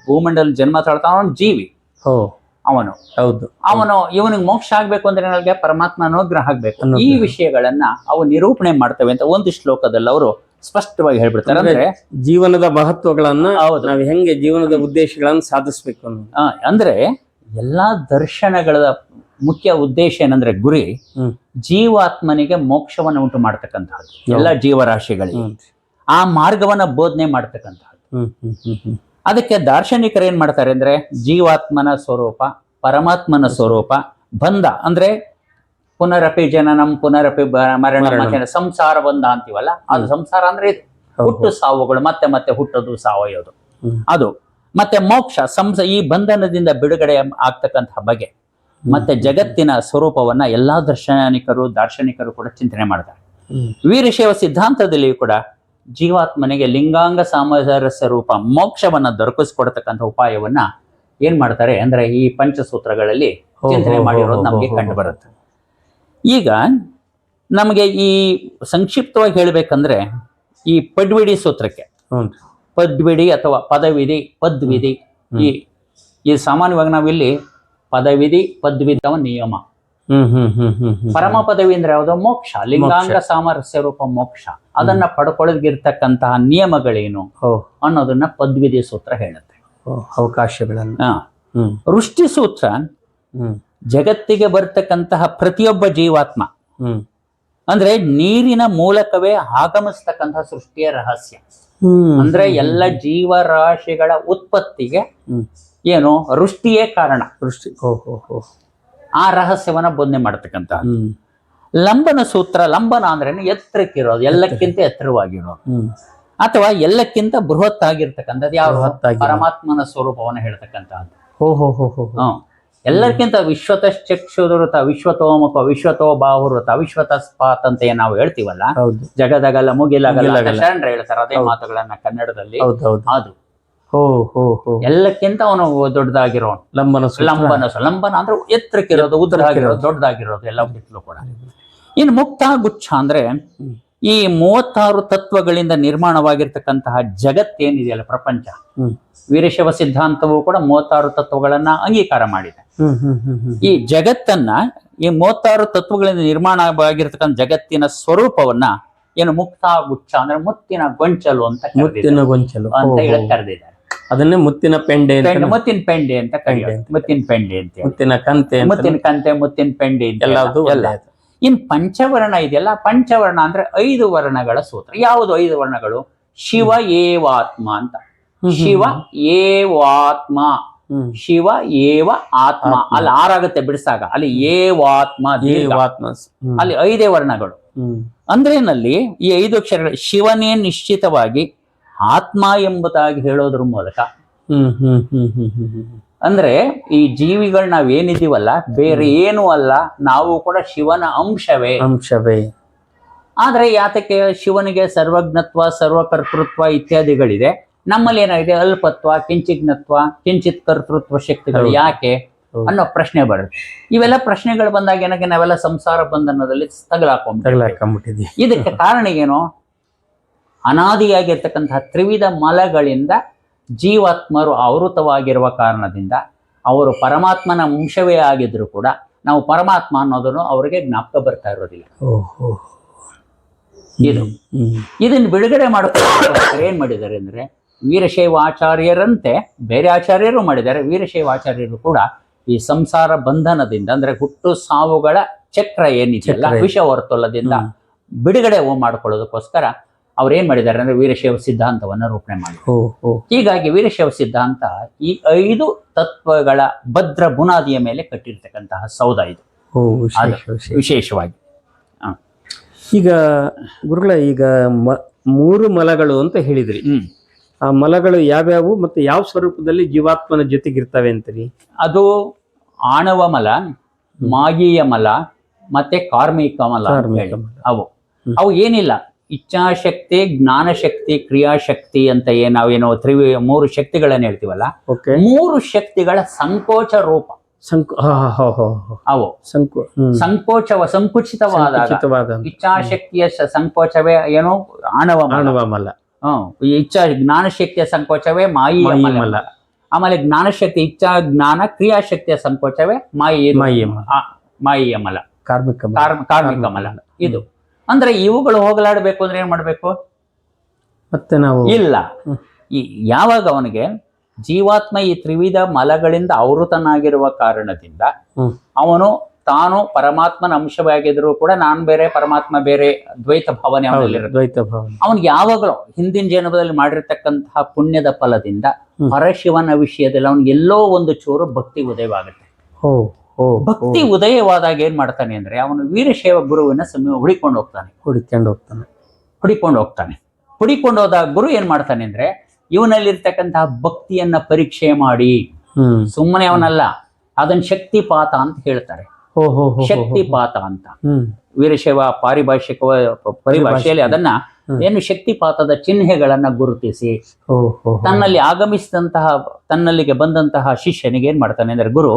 ಭೂಮಂಡಲ ಜನ್ಮ ತಾಳ್ತಾನ ಅವನು ಜೀವಿ. ಅವನು ಇವನಿಗೆ ಮೋಕ್ಷ ಆಗ್ಬೇಕು ಅಂದ್ರೆ ನನಗೆ ಪರಮಾತ್ಮ ಅನುಗ್ರಹ ಆಗ್ಬೇಕು. ಈ ವಿಷಯಗಳನ್ನ ಅವು ನಿರೂಪಣೆ ಮಾಡ್ತವೆ ಅಂತ ಒಂದು ಶ್ಲೋಕದಲ್ಲಿ ಅವರು ಸ್ಪಷ್ಟವಾಗಿ ಹೇಳ್ಬಿಡ್ತಾರೆ. ಅಂದ್ರೆ ಜೀವನದ ಮಹತ್ವಗಳನ್ನ ನಾವು ಹೆಂಗೆ ಜೀವನದ ಉದ್ದೇಶಗಳನ್ನ ಸಾಧಿಸ್ಬೇಕು ಅಂದ್ರೆ ಎಲ್ಲಾ ದರ್ಶನಗಳ ಮುಖ್ಯ ಉದ್ದೇಶ ಏನಂದ್ರೆ ಗುರಿ ಜೀವಾತ್ಮನಿಗೆ ಮೋಕ್ಷವನ್ನು ಉಂಟು ಮಾಡ್ತಕ್ಕಂಥದ್ದು, ಎಲ್ಲ ಜೀವರಾಶಿಗಳಿಗೆ ಆ ಮಾರ್ಗವನ್ನ ಬೋಧನೆ ಮಾಡ್ತಕ್ಕಂಥದ್ದು. ಅದಕ್ಕೆ ದಾರ್ಶನಿಕರು ಏನ್ ಮಾಡ್ತಾರೆ ಅಂದ್ರೆ ಜೀವಾತ್ಮನ ಸ್ವರೂಪ, ಪರಮಾತ್ಮನ ಸ್ವರೂಪ, ಬಂಧ ಅಂದ್ರೆ ಪುನರಪಿ ಜನನಂ ಪುನರಪಿ ಮರಣ, ಸಂಸಾರ ಬಂಧ ಅಂತೀವಲ್ಲ, ಅದು ಸಂಸಾರ ಅಂದ್ರೆ ಇದು ಹುಟ್ಟು ಸಾವುಗಳು, ಮತ್ತೆ ಮತ್ತೆ ಹುಟ್ಟೋದು ಸಾವಯೋದು ಅದು. ಮತ್ತೆ ಮೋಕ್ಷ ಈ ಬಂಧನದಿಂದ ಬಿಡುಗಡೆ ಆಗ್ತಕ್ಕಂತಹ ಬಗೆ, ಮತ್ತೆ ಜಗತ್ತಿನ ಸ್ವರೂಪವನ್ನ ಎಲ್ಲಾ ದಾರ್ಶನಿಕರು ಕೂಡ ಚಿಂತನೆ ಮಾಡ್ತಾರೆ. ವೀರಶೈವ ಸಿದ್ಧಾಂತದಲ್ಲಿಯೂ ಕೂಡ ಜೀವಾತ್ಮನಿಗೆ ಲಿಂಗಾಂಗ ಸಾಮರಸ್ಯ ರೂಪ ಮೋಕ್ಷವನ್ನ ದೊರಕಿಸ್ಕೊಡ್ತಕ್ಕಂಥ ಉಪಾಯವನ್ನ ಏನ್ ಮಾಡ್ತಾರೆ ಅಂದ್ರೆ ಈ ಪಂಚಸೂತ್ರಗಳಲ್ಲಿ ಚಿಂತನೆ ಮಾಡಿರೋದು ನಮ್ಗೆ ಕಂಡು ಬರುತ್ತೆ. ಈಗ ನಮಗೆ ಈ ಸಂಕ್ಷಿಪ್ತವಾಗಿ ಹೇಳ್ಬೇಕಂದ್ರೆ ಈ ಪಡ್ವಿಡಿ ಸೂತ್ರಕ್ಕೆ, ಪದ್ವಿಡಿ ಅಥವಾ ಪದವಿಧಿ, ಪದ್ವಿಧಿ, ಈ ಸಾಮಾನ್ಯವಾಗಿ ನಾವಿಲ್ಲಿ ಪದವಿಧಿ ಪದ್ವಿಧಿ ನಿಯಮ. ಪರಮ ಪದವಿ ಅಂದ್ರೆ ಯಾವುದು? ಮೋಕ್ಷ, ಲಿಂಗಾಂಗ ಸಾಮರಸ್ಯ ರೂಪ ಮೋಕ್ಷ. ಅದನ್ನ ಪಡ್ಕೊಳ್ಳೋದಕ್ಕಿರ್ತಕ್ಕಂತಹ ನಿಯಮಗಳೇನು ಅನ್ನೋದನ್ನ ಪದ್ವಿಧಿ ಸೂತ್ರ ಹೇಳುತ್ತೆ. ಅವಕಾಶಗಳನ್ನ. ವೃಷ್ಟಿ ಸೂತ್ರ ಜಗತ್ತಿಗೆ ಬರ್ತಕ್ಕಂತಹ ಪ್ರತಿಯೊಬ್ಬ ಜೀವಾತ್ಮ ಅಂದ್ರೆ ನೀರಿನ ಮೂಲಕವೇ ಆಗಮಿಸ್ತಕ್ಕಂತಹ ಸೃಷ್ಟಿಯ ರಹಸ್ಯ. ಅಂದ್ರೆ ಎಲ್ಲ ಜೀವರಾಶಿಗಳ ಉತ್ಪತ್ತಿಗೆ ಏನು ವೃಷ್ಟಿಯೇ ಕಾರಣ. ವೃಷ್ಟಿ. ಆ ರಹಸ್ಯವನ್ನ ಬೋಧನೆ ಮಾಡತಕ್ಕಂತ ಲಂಬನ ಸೂತ್ರ. ಲಂಬನ ಅಂದ್ರೆ ಎತ್ತರಕ್ಕಿರೋದು, ಎಲ್ಲಕ್ಕಿಂತ ಎತ್ತರವಾಗಿರೋದು, ಅಥವಾ ಎಲ್ಲಕ್ಕಿಂತ ಬೃಹತ್ ಆಗಿರ್ತಕ್ಕಂಥದ್ದು ಯಾವ ಪರಮಾತ್ಮನ ಸ್ವರೂಪವನ್ನು ಹೇಳ್ತಕ್ಕಂಥದ್ದು. ಎಲ್ಲಕ್ಕಿಂತ ವಿಶ್ವತಶ್ಚಕ್ಷುರುತ, ವಿಶ್ವತೋಮುಖ, ವಿಶ್ವತೋ ಬಾಹುರುತ, ವಿಶ್ವತಸ್ಪಾತ್ ಅಂತ ಏನ್ ನಾವು ಹೇಳ್ತೀವಲ್ಲ, ಜಗದಗಲ ಮುಗಿಲಗಲ ಶರಣರು ಹೇಳ್ತಾರೆ ಅದೇ ಮಾತುಗಳನ್ನ ಕನ್ನಡದಲ್ಲಿ. ಅದು ಎಲ್ಲಕ್ಕಿಂತ ಅವನು ದೊಡ್ಡದಾಗಿರೋ ಲಂಬನ ಅಂದ್ರೆ ಎತ್ತರಕ್ಕಿರೋದು, ಉದ್ದವಾಗಿರೋದು, ದೊಡ್ಡದಾಗಿರೋದು ಎಲ್ಲಕ್ಕಿಂತಲೂ ಕೂಡ. ಇನ್ನು ಮುಕ್ತ ಗುಚ್ಛ ಅಂದ್ರೆ ಈ 36 ತತ್ವಗಳಿಂದ ನಿರ್ಮಾಣವಾಗಿರ್ತಕ್ಕಂತಹ ಜಗತ್ತೇನಿದೆಯಲ್ಲ, ಪ್ರಪಂಚ, ವೀರಶೈವ ಸಿದ್ಧಾಂತವು ಕೂಡ 36 ತತ್ವಗಳನ್ನ ಅಂಗೀಕಾರ ಮಾಡಿದೆ. ಈ ಜಗತ್ತನ್ನ, ಈ 36 ತತ್ವಗಳಿಂದ ನಿರ್ಮಾಣವಾಗಿರ್ತಕ್ಕಂಥ ಜಗತ್ತಿನ ಸ್ವರೂಪವನ್ನ ಏನು ಮುಕ್ತ ಗುಚ್ಛ ಅಂದ್ರೆ ಮುತ್ತಿನ ಗೊಂಚಲು ಅಂತ ಹೇಳಿ ಕರೆದಿದ್ದಾರೆ. ಅದನ್ನೇ ಮುತ್ತಿನ ಪೆಂಡೆ, ಮುತ್ತಿನ ಪೆಂಡೆ ಅಂತ ಕರೆಯೋದು. ಮುತ್ತಿನ ಪೆಂಡೆ ಅಂತ, ಮುತ್ತಿನ ಕಂತೆ, ಮುತ್ತಿನ ಕಂತೆ, ಮುತ್ತಿನ ಪೆಂಡೆ ಎಲ್ಲ. ಇನ್ ಪಂಚವರ್ಣ ಇದೆಯಲ್ಲ, ಪಂಚವರ್ಣ ಅಂದ್ರೆ 5 ವರ್ಣಗಳ ಸೂತ್ರ. ಯಾವುದು 5 ವರ್ಣಗಳು? ಶಿವ ಏವಾತ್ಮ ಅಂತ. ಶಿವ ಏವಾತ್ಮ, ಶಿವ ಏವ ಆತ್ಮ. ಅಲ್ಲಿ 6 ಆಗುತ್ತೆ ಬಿಡಿಸಾಗ, ಅಲ್ಲಿ ಏವಾತ್ಮ, ಅಲ್ಲಿ 5 ವರ್ಣಗಳು. ಅಂದ್ರೆ ನಲ್ಲಿ ಈ 5 ಅಕ್ಷರಗಳು ಶಿವನೇ ನಿಶ್ಚಿತವಾಗಿ ಆತ್ಮ ಎಂಬುದಾಗಿ ಹೇಳೋದ್ರ ಮೂಲಕ, ಅಂದ್ರೆ ಈ ಜೀವಿಗಳು ನಾವೇನಿದೀವಲ್ಲ ಬೇರೆ ಏನೂ ಅಲ್ಲ, ನಾವು ಕೂಡ ಶಿವನ ಅಂಶವೇ. ಆದ್ರೆ ಯಾತಕ್ಕೆ ಶಿವನಿಗೆ ಸರ್ವಜ್ಞತ್ವ, ಸರ್ವಕರ್ತೃತ್ವ ಇತ್ಯಾದಿಗಳಿದೆ, ನಮ್ಮಲ್ಲಿ ಏನಾಗಿದೆ ಅಲ್ಪತ್ವ, ಕಿಂಚಿಜ್ಞತ್ವ, ಕಿಂಚಿತ್ ಕರ್ತೃತ್ವ ಶಕ್ತಿಗಳು ಯಾಕೆ ಅನ್ನೋ ಪ್ರಶ್ನೆ ಬರುತ್ತೆ. ಇವೆಲ್ಲ ಪ್ರಶ್ನೆಗಳು ಬಂದಾಗ ಏನಕ್ಕೆ ನಾವೆಲ್ಲ ಸಂಸಾರ ಬಂಧನದಲ್ಲಿ ತಗಲಾಕೊಂಡ್ಬಿಟ್ಟಿದ್ವಿ. ಇದಕ್ಕೆ ಕಾರಣ ಏನು? ಅನಾದಿಯಾಗಿರ್ತಕ್ಕಂತಹ ತ್ರಿವಿಧ ಮಲಗಳಿಂದ ಜೀವಾತ್ಮರು ಆವೃತವಾಗಿರುವ ಕಾರಣದಿಂದ ಅವರು ಪರಮಾತ್ಮನ ಅಂಶವೇ ಆಗಿದ್ರು ಕೂಡ ನಾವು ಪರಮಾತ್ಮ ಅನ್ನೋದನ್ನು ಅವರಿಗೆ ಜ್ಞಾಪಕ ಬರ್ತಾ ಇರೋದಿಲ್ಲ. ಇದನ್ನು ಬಿಡುಗಡೆ ಮಾಡ್ಕೊಂಡು ಏನ್ ಮಾಡಿದ್ದಾರೆ ಅಂದ್ರೆ, ವೀರಶೈವ ಆಚಾರ್ಯರಂತೆ ಬೇರೆ ಆಚಾರ್ಯರು ಮಾಡಿದ್ದಾರೆ. ವೀರಶೈವ ಆಚಾರ್ಯರು ಕೂಡ ಈ ಸಂಸಾರ ಬಂಧನದಿಂದ, ಅಂದ್ರೆ ಹುಟ್ಟು ಸಾವುಗಳ ಚಕ್ರ ಏನಿದೆಯಲ್ಲ, ವಿಷವರ್ತುಲದಿಂದ ಬಿಡುಗಡೆ ಮಾಡ್ಕೊಳ್ಳೋದಕ್ಕೋಸ್ಕರ ಅವ್ರೇನ್ ಮಾಡಿದ್ದಾರೆ ಅಂದ್ರೆ ವೀರಶೈವ ಸಿದ್ಧಾಂತವನ್ನ ರೂಪಣೆ ಮಾಡಿ. ಹೀಗಾಗಿ ವೀರಶೈವ ಸಿದ್ಧಾಂತ ಈ 5 ತತ್ವಗಳ ಭದ್ರ ಬುನಾದಿಯ ಮೇಲೆ ಕಟ್ಟಿರ್ತಕ್ಕಂತಹ ಸೌಧ ಇದು ವಿಶೇಷವಾಗಿ. ಈಗ ಗುರುಗಳ, ಈಗ 3 ಮಲಗಳು ಅಂತ ಹೇಳಿದ್ರಿ. ಆ ಮಲಗಳು ಯಾವ್ಯಾವು ಮತ್ತೆ ಯಾವ ಸ್ವರೂಪದಲ್ಲಿ ಜೀವಾತ್ಮನ ಜೊತೆಗಿರ್ತವೆ ಅಂತೀರಿ? ಅದು ಆಣವ ಮಲ, ಮಾಗೀಯ ಮಲ ಮತ್ತೆ ಕಾರ್ಮಿಕ ಮಲ. ಅವು ಏನಿಲ್ಲ, ಇಚ್ಛಾಶಕ್ತಿ, ಜ್ಞಾನಶಕ್ತಿ, ಕ್ರಿಯಾಶಕ್ತಿ ಅಂತ ನಾವೇನೋ 3 ಶಕ್ತಿಗಳನ್ನ ಹೇಳ್ತೀವಲ್ಲ, 3 ಶಕ್ತಿಗಳ ಸಂಕೋಚ ರೂಪ. ಅವು ಸಂಕುಚಿತವಾದ ಇಚ್ಛಾಶಕ್ತಿಯ ಸಂಕೋಚವೇ ಏನು ಆಣವ ಮಲ. ಜ್ಞಾನಶಕ್ತಿಯ ಸಂಕೋಚವೇ ಮಾಯಿ ಮಲ. ಆಮೇಲೆ ಜ್ಞಾನಶಕ್ತಿ, ಇಚ್ಛಾ ಜ್ಞಾನ ಕ್ರಿಯಾಶಕ್ತಿಯ ಸಂಕೋಚವೇ ಮಾಯಿಯ ಮಲ, ಕಾರ್ಮಿಕ ಮಲ. ಇದು ಅಂದ್ರೆ ಇವುಗಳು ಹೋಗಲಾಡಬೇಕು ಅಂದ್ರೆ ಏನ್ ಮಾಡ್ಬೇಕು? ಮತ್ತೆ ನಾವು ಇಲ್ಲ, ಯಾವಾಗ ಅವನಿಗೆ ಜೀವಾತ್ಮ ಈ ತ್ರಿವಿಧ ಮಲಗಳಿಂದ ಆವೃತನಾಗಿರುವ ಕಾರಣದಿಂದ ಅವನು ತಾನು ಪರಮಾತ್ಮನ ಅಂಶವಾಗಿದ್ರು ಕೂಡ ನಾನು ಬೇರೆ ಪರಮಾತ್ಮ ಬೇರೆ ದ್ವೈತ ಭಾವನೆ ಅವನಿಗೆ ಯಾವಾಗಲೂ ಹಿಂದಿನ ಜನ್ಮದಲ್ಲಿ ಮಾಡಿರ್ತಕ್ಕಂತಹ ಪುಣ್ಯದ ಫಲದಿಂದ ಪರಶಿವನ ವಿಷಯದಲ್ಲಿ ಅವನಿಗೆ ಎಲ್ಲೋ ಒಂದು ಚೂರು ಭಕ್ತಿ ಉದಯವಾಗುತ್ತೆ. ಭಕ್ತಿ ಉದಯವಾದಾಗ ಏನ್ ಮಾಡ್ತಾನೆ ಅಂದ್ರೆ ಅವನು ವೀರಶೈವ ಗುರುವಿನ ಹುಡಿಕೊಂಡು ಹೋಗ್ತಾನೆ. ಹುಡಿಕೊಂಡು ಹೋದಾಗ ಗುರು ಏನ್ ಮಾಡ್ತಾನೆ ಅಂದ್ರೆ ಇವನಲ್ಲಿರ್ತಕ್ಕಂತಹ ಭಕ್ತಿಯನ್ನ ಪರೀಕ್ಷೆ ಮಾಡಿ, ಸುಮ್ಮನೆ ಅವನಲ್ಲ, ಅದನ್ನ ಶಕ್ತಿಪಾತ ಅಂತ ಹೇಳ್ತಾರೆ. ಶಕ್ತಿಪಾತ ಅಂತ ವೀರಶೈವ ಪರಿಭಾಷೆಯಲ್ಲಿ ಅದನ್ನ ಏನು ಶಕ್ತಿಪಾತದ ಚಿಹ್ನೆಗಳನ್ನ ಗುರುತಿಸಿ ತನ್ನಲ್ಲಿಗೆ ಬಂದಂತಹ ಶಿಷ್ಯನಿಗೆ ಏನ್ ಮಾಡ್ತಾನೆ ಅಂದ್ರೆ ಗುರು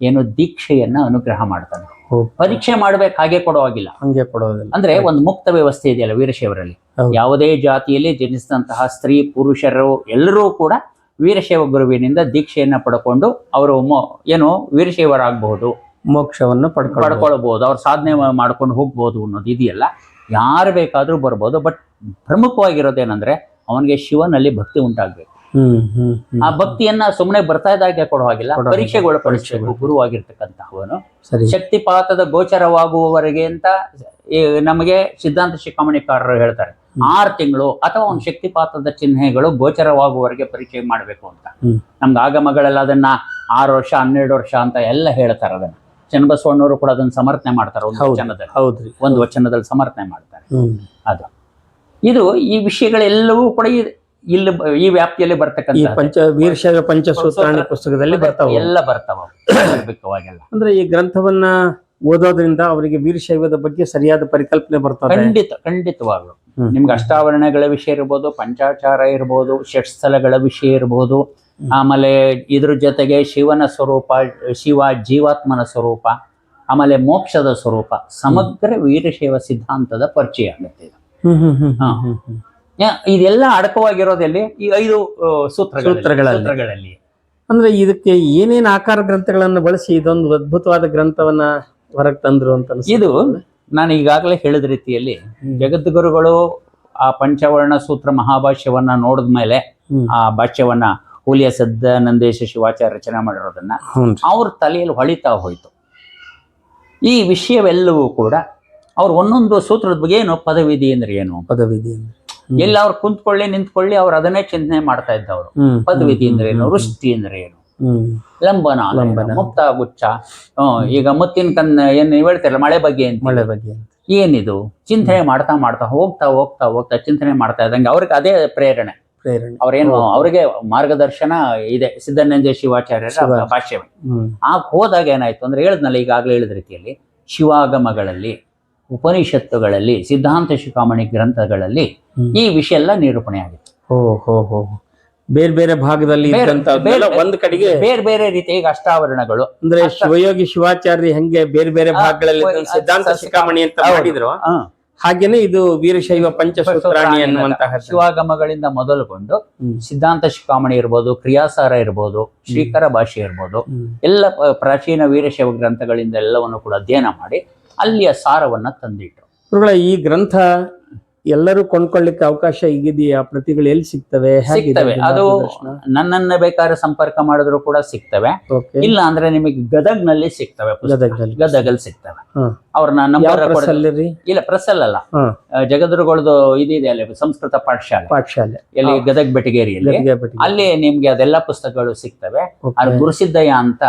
ಏನು ದೀಕ್ಷೆಯನ್ನ ಅನುಗ್ರಹ ಮಾಡ್ತಾನೆ. ಪರೀಕ್ಷೆ ಮಾಡ್ಬೇಕು, ಹಾಗೆ ಕೊಡುವಾಗಿಲ್ಲ. ಅಂದ್ರೆ ಒಂದು ಮುಕ್ತ ವ್ಯವಸ್ಥೆ ಇದೆಯಲ್ಲ ವೀರಶೈವರಲ್ಲಿ, ಯಾವುದೇ ಜಾತಿಯಲ್ಲಿ ಜನಿಸಿದಂತಹ ಸ್ತ್ರೀ ಪುರುಷರು ಎಲ್ಲರೂ ಕೂಡ ವೀರಶೈವ ಗುರುವಿನಿಂದ ದೀಕ್ಷೆಯನ್ನ ಪಡ್ಕೊಂಡು ಅವರು ಏನು ವೀರಶೈವರಾಗಬಹುದು, ಮೋಕ್ಷವನ್ನು ಪಡ್ಕೊಳ್ಬಹುದು, ಅವ್ರ ಸಾಧನೆ ಮಾಡ್ಕೊಂಡು ಹೋಗ್ಬೋದು ಅನ್ನೋದು ಇದೆಯಲ್ಲ. ಯಾರು ಬೇಕಾದ್ರೂ ಬರ್ಬೋದು. ಬಟ್ ಪ್ರಮುಖವಾಗಿರೋದೇನಂದ್ರೆ ಅವನಿಗೆ ಶಿವನಲ್ಲಿ ಭಕ್ತಿ ಉಂಟಾಗ್ಬೇಕು. ಆ ಭಕ್ತಿಯನ್ನ ಸುಮ್ಮನೆ ಬರ್ತಾ ಇದ್ದಾಗೆ ಕೊಡೋ ಹಾಗಿಲ್ಲ, ಪರೀಕ್ಷೆಗಳು ಗುರುವಾಗಿರ್ತಕ್ಕಂತಹವನು ಶಕ್ತಿಪಾತದ ಗೋಚರವಾಗುವವರೆಗೆ ಅಂತ ನಮಗೆ ಸಿದ್ಧಾಂತ ಶಿಖಾಮಣಿಕಾರರು ಹೇಳ್ತಾರೆ. 6 ತಿಂಗಳು ಅಥವಾ ಒಂದು ಶಕ್ತಿಪಾತದ ಚಿಹ್ನೆಗಳು ಗೋಚರವಾಗುವವರೆಗೆ ಪರಿಚಯ ಮಾಡಬೇಕು ಅಂತ. ನಮ್ಗೆ ಆಗಮಗಳೆಲ್ಲ ಅದನ್ನ 6 ವರ್ಷ 12 ವರ್ಷ ಅಂತ ಎಲ್ಲ ಹೇಳ್ತಾರೆ. ಅದನ್ನ ಚನ್ನಬಸವಣ್ಣವರು ಕೂಡ ಅದನ್ನ ಸಮರ್ಥನೆ ಮಾಡ್ತಾರೆ. ಒಂದು ವಚನದಲ್ಲಿ ಸಮರ್ಥನೆ ಮಾಡ್ತಾರೆ. ಅದು ಇದು ಈ ವಿಷಯಗಳೆಲ್ಲವೂ ಕೂಡ ಇಲ್ಲಿ ಈ ವ್ಯಾಪ್ತಿಯಲ್ಲಿ ಬರ್ತಕ್ಕಂಥ ವೀರಶೈವ ಪಂಚಸೂತ್ರಾಣಿ ಪುಸ್ತಕದಲ್ಲಿ ಎಲ್ಲ ಬರ್ತಾವ. ಅಂದ್ರೆ ಈ ಗ್ರಂಥವನ್ನ ಓದೋದ್ರಿಂದ ಅವರಿಗೆ ವೀರಶೈವದ ಬಗ್ಗೆ ಸರಿಯಾದ ಪರಿಕಲ್ಪನೆ ಬರ್ತದೆ. ಖಂಡಿತವಾಗ್ಲು ನಿಮ್ಗೆ ಅಷ್ಟಾವರಣಗಳ ವಿಷಯ ಇರ್ಬೋದು, ಪಂಚಾಚಾರ ಇರ್ಬೋದು, ಷಟ್ಸ್ಥಲಗಳ ವಿಷಯ ಇರ್ಬೋದು, ಆಮೇಲೆ ಇದ್ರ ಜೊತೆಗೆ ಶಿವನ ಸ್ವರೂಪ, ಶಿವ ಜೀವಾತ್ಮನ ಸ್ವರೂಪ, ಆಮೇಲೆ ಮೋಕ್ಷದ ಸ್ವರೂಪ, ಸಮಗ್ರ ವೀರಶೈವ ಸಿದ್ಧಾಂತದ ಪರಿಚಯ ಆಗುತ್ತೆ. ಇದೆಲ್ಲ ಅಡಕವಾಗಿರೋದಲ್ಲಿ ಈ 5 ಸೂತ್ರಗಳಲ್ಲಿ. ಅಂದ್ರೆ ಇದಕ್ಕೆ ಏನೇನು ಆಕಾರ ಗ್ರಂಥಗಳನ್ನು ಬಳಸಿ ಇದೊಂದು ಅದ್ಭುತವಾದ ಗ್ರಂಥವನ್ನ ಹೊರಗೆ ತಂದ್ರು ಅಂತ ಇದು ನಾನು ಈಗಾಗಲೇ ಹೇಳಿದ ರೀತಿಯಲ್ಲಿ ಜಗದ್ಗುರುಗಳು ಆ ಪಂಚವರ್ಣ ಸೂತ್ರ ಮಹಾಭಾಷ್ಯವನ್ನ ನೋಡಿದ್ಮೇಲೆ ಆ ಭಾಷ್ಯವನ್ನ ಹುಲಿಯ ಸದ್ದಾನಂದೇಶ ಶಿವಾಚಾರ್ಯ ರಚನೆ ಮಾಡಿರೋದನ್ನ ಅವ್ರ ತಲೆಯಲ್ಲಿ ಹೊಳಿತಾ ಹೋಯ್ತು. ಈ ವಿಷಯವೆಲ್ಲವೂ ಕೂಡ ಅವ್ರು ಒಂದೊಂದು ಸೂತ್ರದ ಬಗ್ಗೆ ಏನು ಪದವಿಧಿ ಅಂದ್ರೆ ಏನು, ಎಲ್ಲ ಅವ್ರು ಕುಂತ್ಕೊಳ್ಳಿ ನಿಂತ್ಕೊಳ್ಳಿ ಅವ್ರು ಅದನ್ನೇ ಚಿಂತನೆ ಮಾಡ್ತಾ ಇದ್ದವರು. ಪದವಿಧಿ ಅಂದ್ರೆ ಏನು, ವೃಷ್ಟಿ ಅಂದ್ರೆ ಏನು, ಲಂಬನ ಮುಕ್ತ ಗುಚ್ಛ, ಈಗ ಮುತ್ತಿನ ಕನ್ನ ಏನ್ ನೀವು ಹೇಳ್ತಿರಲ್ಲ ಮಳೆ ಬಗ್ಗೆ ಏನಿದು ಚಿಂತನೆ ಮಾಡ್ತಾ ಹೋಗ್ತಾ ಚಿಂತನೆ ಮಾಡ್ತಾ ಇದ್ದಂಗೆ ಅವ್ರಿಗೆ ಅದೇ ಪ್ರೇರಣೆ. ಅವ್ರೇನು ಅವ್ರಿಗೆ ಮಾರ್ಗದರ್ಶನ ಇದೆ ಸಿದ್ಧಾನಂದ ಶಿವಾಚಾರ್ಯರ ಭಾಷ್ಯ. ಹೋದಾಗ ಏನಾಯ್ತು ಅಂದ್ರೆ ಹೇಳಿದ್ನಲ್ಲ ಈಗಾಗಲೇ ಹೇಳಿದ ರೀತಿಯಲ್ಲಿ ಶಿವಾಗಮಗಳಲ್ಲಿ, ಉಪನಿಷತ್ತುಗಳಲ್ಲಿ, ಸಿದ್ಧಾಂತ ಶಿಖಾಮಣಿ ಗ್ರಂಥಗಳಲ್ಲಿ ಈ ವಿಷಯ ಎಲ್ಲ ನಿರೂಪಣೆ ಆಗಿತ್ತು. ಬೇರೆ ಬೇರೆ ಭಾಗದಲ್ಲಿ ಒಂದ್ ಕಡೆಗೆ ಬೇರೆ ಬೇರೆ ರೀತಿ. ಈಗ ಅಷ್ಟಾವರಣಗಳು ಅಂದ್ರೆ ಶಿವಯೋಗಿ ಶಿವಾಚಾರ್ಯ ಹೆಂಗೆ ಬೇರೆ ಬೇರೆ ಭಾಗಗಳಲ್ಲಿ ಸಿದ್ಧಾಂತ ಶಿಖಾಮಣಿ ಅಂತ ಮಾಡಿದ್ರು, ಹಾಗೇನೆ ಇದು ವೀರಶೈವ ಪಂಚಸೂತ್ರಾಣಿ ಅನ್ನುವಂತಹ ಶಿವಾಗಮಗಳಿಂದ ಮೊದಲುಗೊಂಡು ಸಿದ್ಧಾಂತ ಶಿಖಾಮಣಿ ಇರ್ಬೋದು, ಕ್ರಿಯಾಸಾರ ಇರ್ಬೋದು, ಶ್ರೀಕರ ಭಾಷೆ ಇರ್ಬೋದು, ಎಲ್ಲ ಪ್ರಾಚೀನ ವೀರಶೈವ ಗ್ರಂಥಗಳಿಂದ ಎಲ್ಲವನ್ನು ಕೂಡ ಅಧ್ಯಯನ ಮಾಡಿ ಅಲ್ಲಿಯ ಸಾರವನ್ನ ತಂದಿಟ್ರು. ಈ ಗ್ರಂಥ ಎಲ್ಲರೂ ಕೊಂಡ್ಕೊಳ್ಳಿಕ್ಕೆ ಅವಕಾಶ ಈಗಿದೆಯಾ? ಪ್ರತಿಗಳು ಎಲ್ಲಿ ಸಿಗ್ತವೆ? ಅದು ನನ್ನನ್ನ ಬೇಕಾದ್ರೆ ಸಂಪರ್ಕ ಮಾಡಿದ್ರು ಕೂಡ ಸಿಗ್ತವೆ. ಇಲ್ಲ ಅಂದ್ರೆ ನಿಮಗೆ ಗದಗ್ನಲ್ಲಿ ಸಿಗ್ತವೆ, ಗದಗಲ್ಲಿ ಸಿಗ್ತವೆ. ಅವ್ರನ್ನ ನಂಬರ್ ಇಲ್ಲ, ಪ್ರೆಸ್ ಅಲ್ಲ, ಜಗದ್ಗುರುಗಳದು ಇದಿದೆ ಅಲ್ಲಿ ಸಂಸ್ಕೃತ ಪಾಠಶಾಲೆ ಎಲ್ಲಿ ಗದಗ್ ಬೆಟಗೇರಿಯಲ್ಲಿ, ಅಲ್ಲಿ ನಿಮ್ಗೆ ಅದೆಲ್ಲ ಪುಸ್ತಕಗಳು ಸಿಗ್ತವೆ. ಅದು ಗುರುಸಿದ್ದಯ್ಯ ಅಂತ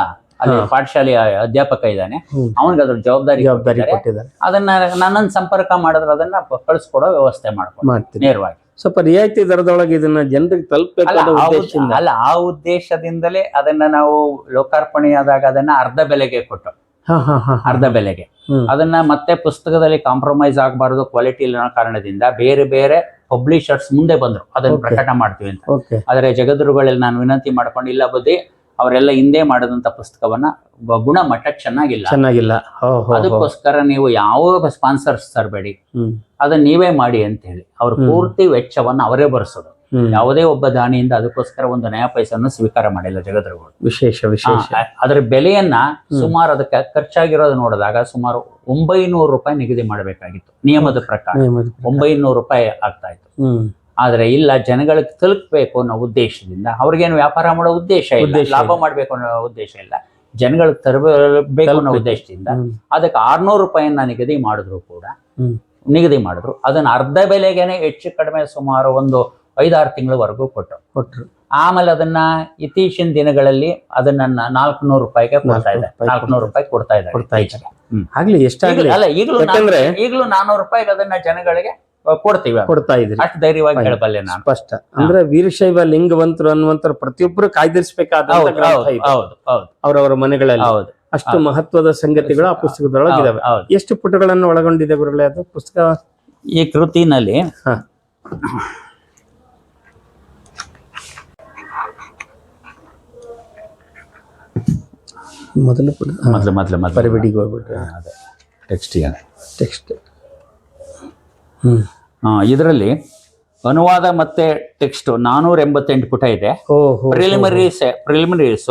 ಅಲ್ಲಿ ಪಾಠಶಾಲೆಯ ಅಧ್ಯಾಪಕ ಇದ್ದಾನೆ, ಅವನಿಗೆ ಅದ್ರ ಜವಾಬ್ದಾರಿ ಕೊಟ್ಟಿದ್ದಾರೆ. ಅದನ್ನ ನನ್ನನ್ನು ಸಂಪರ್ಕ ಮಾಡಿದ್ರೆ ಅದನ್ನ ಕಳಿಸ್ಕೊಡೋ ವ್ಯವಸ್ಥೆ ಮಾಡ್ಕೊಂಡು ನೇರವಾಗಿ ಸ್ವಲ್ಪ ರಿಯಾಯಿತಿ ದರದೊಳಗೆ ಇದನ್ನ ಜನರಿಗೆ ತಲುಪಬೇಕು ಅಲ್ಲ, ಆ ಉದ್ದೇಶದಿಂದಲೇ ಅದನ್ನ ನಾವು ಲೋಕಾರ್ಪಣೆಯಾದಾಗ ಅದನ್ನ ಅರ್ಧ ಬೆಲೆಗೆ ಕೊಟ್ಟು ಅದನ್ನ ಮತ್ತೆ ಪುಸ್ತಕದಲ್ಲಿ ಕಾಂಪ್ರಮೈಸ್ ಆಗಬಾರದು ಕ್ವಾಲಿಟಿ ಇಲ್ಲ ಕಾರಣದಿಂದ ಬೇರೆ ಬೇರೆ ಪಬ್ಲಿಷರ್ಸ್ ಮುಂದೆ ಬಂದ್ರು ಅದನ್ನ ಪ್ರಕಟ ಮಾಡ್ತೀವಿ ಅಂತ. ಆದ್ರೆ ಜಗದ್ಗುರುಗಳಲ್ಲಿ ನಾನು ವಿನಂತಿ ಮಾಡ್ಕೊಂಡು ಇಲ್ಲ ಬುದ್ಧಿ ಅವರೆಲ್ಲ ಹಿಂದೆ ಮಾಡಿದಂತ ಪುಸ್ತಕವನ್ನ ಗುಣಮಟ್ಟ ಚೆನ್ನಾಗಿಲ್ಲ, ಅದಕ್ಕೋಸ್ಕರ ನೀವು ಯಾವ ಸ್ಪಾನ್ಸರ್ಸ್ ತರಬೇಡಿ, ಅದನ್ನ ನೀವೇ ಮಾಡಿ ಅಂತ ಹೇಳಿ ಅವ್ರ ಪೂರ್ತಿ ವೆಚ್ಚವನ್ನ ಅವರೇ ಬರೆಸೋದು. ಯಾವುದೇ ಒಬ್ಬ ದಾನಿಯಿಂದ ಅದಕ್ಕೋಸ್ಕರ ಒಂದು ನಯ ಪೈಸನ್ನು ಸ್ವೀಕಾರ ಮಾಡಿಲ್ಲ ಜಗದ್ಗುರುಗಳು. ವಿಶೇಷ ಅದರ ಬೆಲೆಯನ್ನ ಸುಮಾರು ಅದಕ್ಕೆ ಖರ್ಚಾಗಿರೋದು ನೋಡಿದಾಗ ಸುಮಾರು 900 ರೂಪಾಯಿ ನಿಗದಿ ಮಾಡಬೇಕಾಗಿತ್ತು ನಿಯಮದ ಪ್ರಕಾರ. 900 ರೂಪಾಯಿ ಆಗ್ತಾ ಇತ್ತು. ಆದ್ರೆ ಇಲ್ಲ, ಜನಗಳಿಗೆ ತಲುಪಬೇಕು ಅನ್ನೋ ಉದ್ದೇಶದಿಂದ, ಅವ್ರಿಗೇನು ವ್ಯಾಪಾರ ಮಾಡೋ ಉದ್ದೇಶ ಇಲ್ಲ, ಲಾಭ ಮಾಡ್ಬೇಕು ಅನ್ನೋ ಉದ್ದೇಶ ಇಲ್ಲ, ಜನಗಳಿಗೆ ತರಬೇಕು ಅನ್ನೋ ಉದ್ದೇಶದಿಂದ ಅದಕ್ಕೆ 600 ರೂಪಾಯಿಯನ್ನ ನಿಗದಿ ಮಾಡಿದ್ರು. ಅದನ್ನ ಅರ್ಧ ಬೆಲೆಗೆನೆ ಹೆಚ್ಚು ಕಡಿಮೆ ಸುಮಾರು ಒಂದು 5-6 ತಿಂಗಳವರೆಗೂ ಕೊಟ್ಟರು. ಆಮೇಲೆ ಅದನ್ನ ಇತ್ತೀಚಿನ ದಿನಗಳಲ್ಲಿ ಅದನ್ನ 400 ರೂಪಾಯಿಗೆ ಕೊಡ್ತಾ ಇದ್ದಾರೆ. 400 ರೂಪಾಯಿ ಕೊಡ್ತಾ ಇದ್ದಾರೆ. ಅಲ್ಲ, ಈಗಲೂ 400 ರೂಪಾಯಿಗೆ ಅದನ್ನ ಜನಗಳಿಗೆ ಕೊಡ್ತಾ ಇದ್ರಿ. ಅಷ್ಟು ಧೈರ್ಯವಾಗಿ ಹೇಳಬಲ್ಲೆ ನಾನು. ಸ್ಪಷ್ಟ ಅಂದ್ರೆ ವೀರಶೈವ ಲಿಂಗವಂತರು ಅನ್ನುವಂತ ಪ್ರತಿಯೊಬ್ಬರು ಕಾಯ್ದಿರಿಸಬೇಕಾದ ಅವರವರ ಮನೆಗಳಲ್ಲಿ ಅಷ್ಟು ಮಹತ್ವದ ಸಂಗತಿಗಳು ಆ ಪುಸ್ತಕದೊಳಗೆ ಇದಾವೆ. ಎಷ್ಟು ಪುಟಗಳನ್ನು ಒಳಗೊಂಡಿದೆ ಗುರುಗಳೇ ಅದು ಪುಸ್ತಕ? ಈ ಕೃತಿನಲ್ಲಿ ಮೊದಲು ಪರಿಬಿಡಿಗೆ ಹೋಗ್ಬಿಟ್ರೆ ಟೆಕ್ಸ್ಟ್ ಇದರಲ್ಲಿ ಅನುವಾದ ಮತ್ತೆ ಟೆಕ್ಸ್ಟ್ 488 ಪುಟ ಇದೆ. ಪ್ರಿಲಿಮಿನರೀಸ್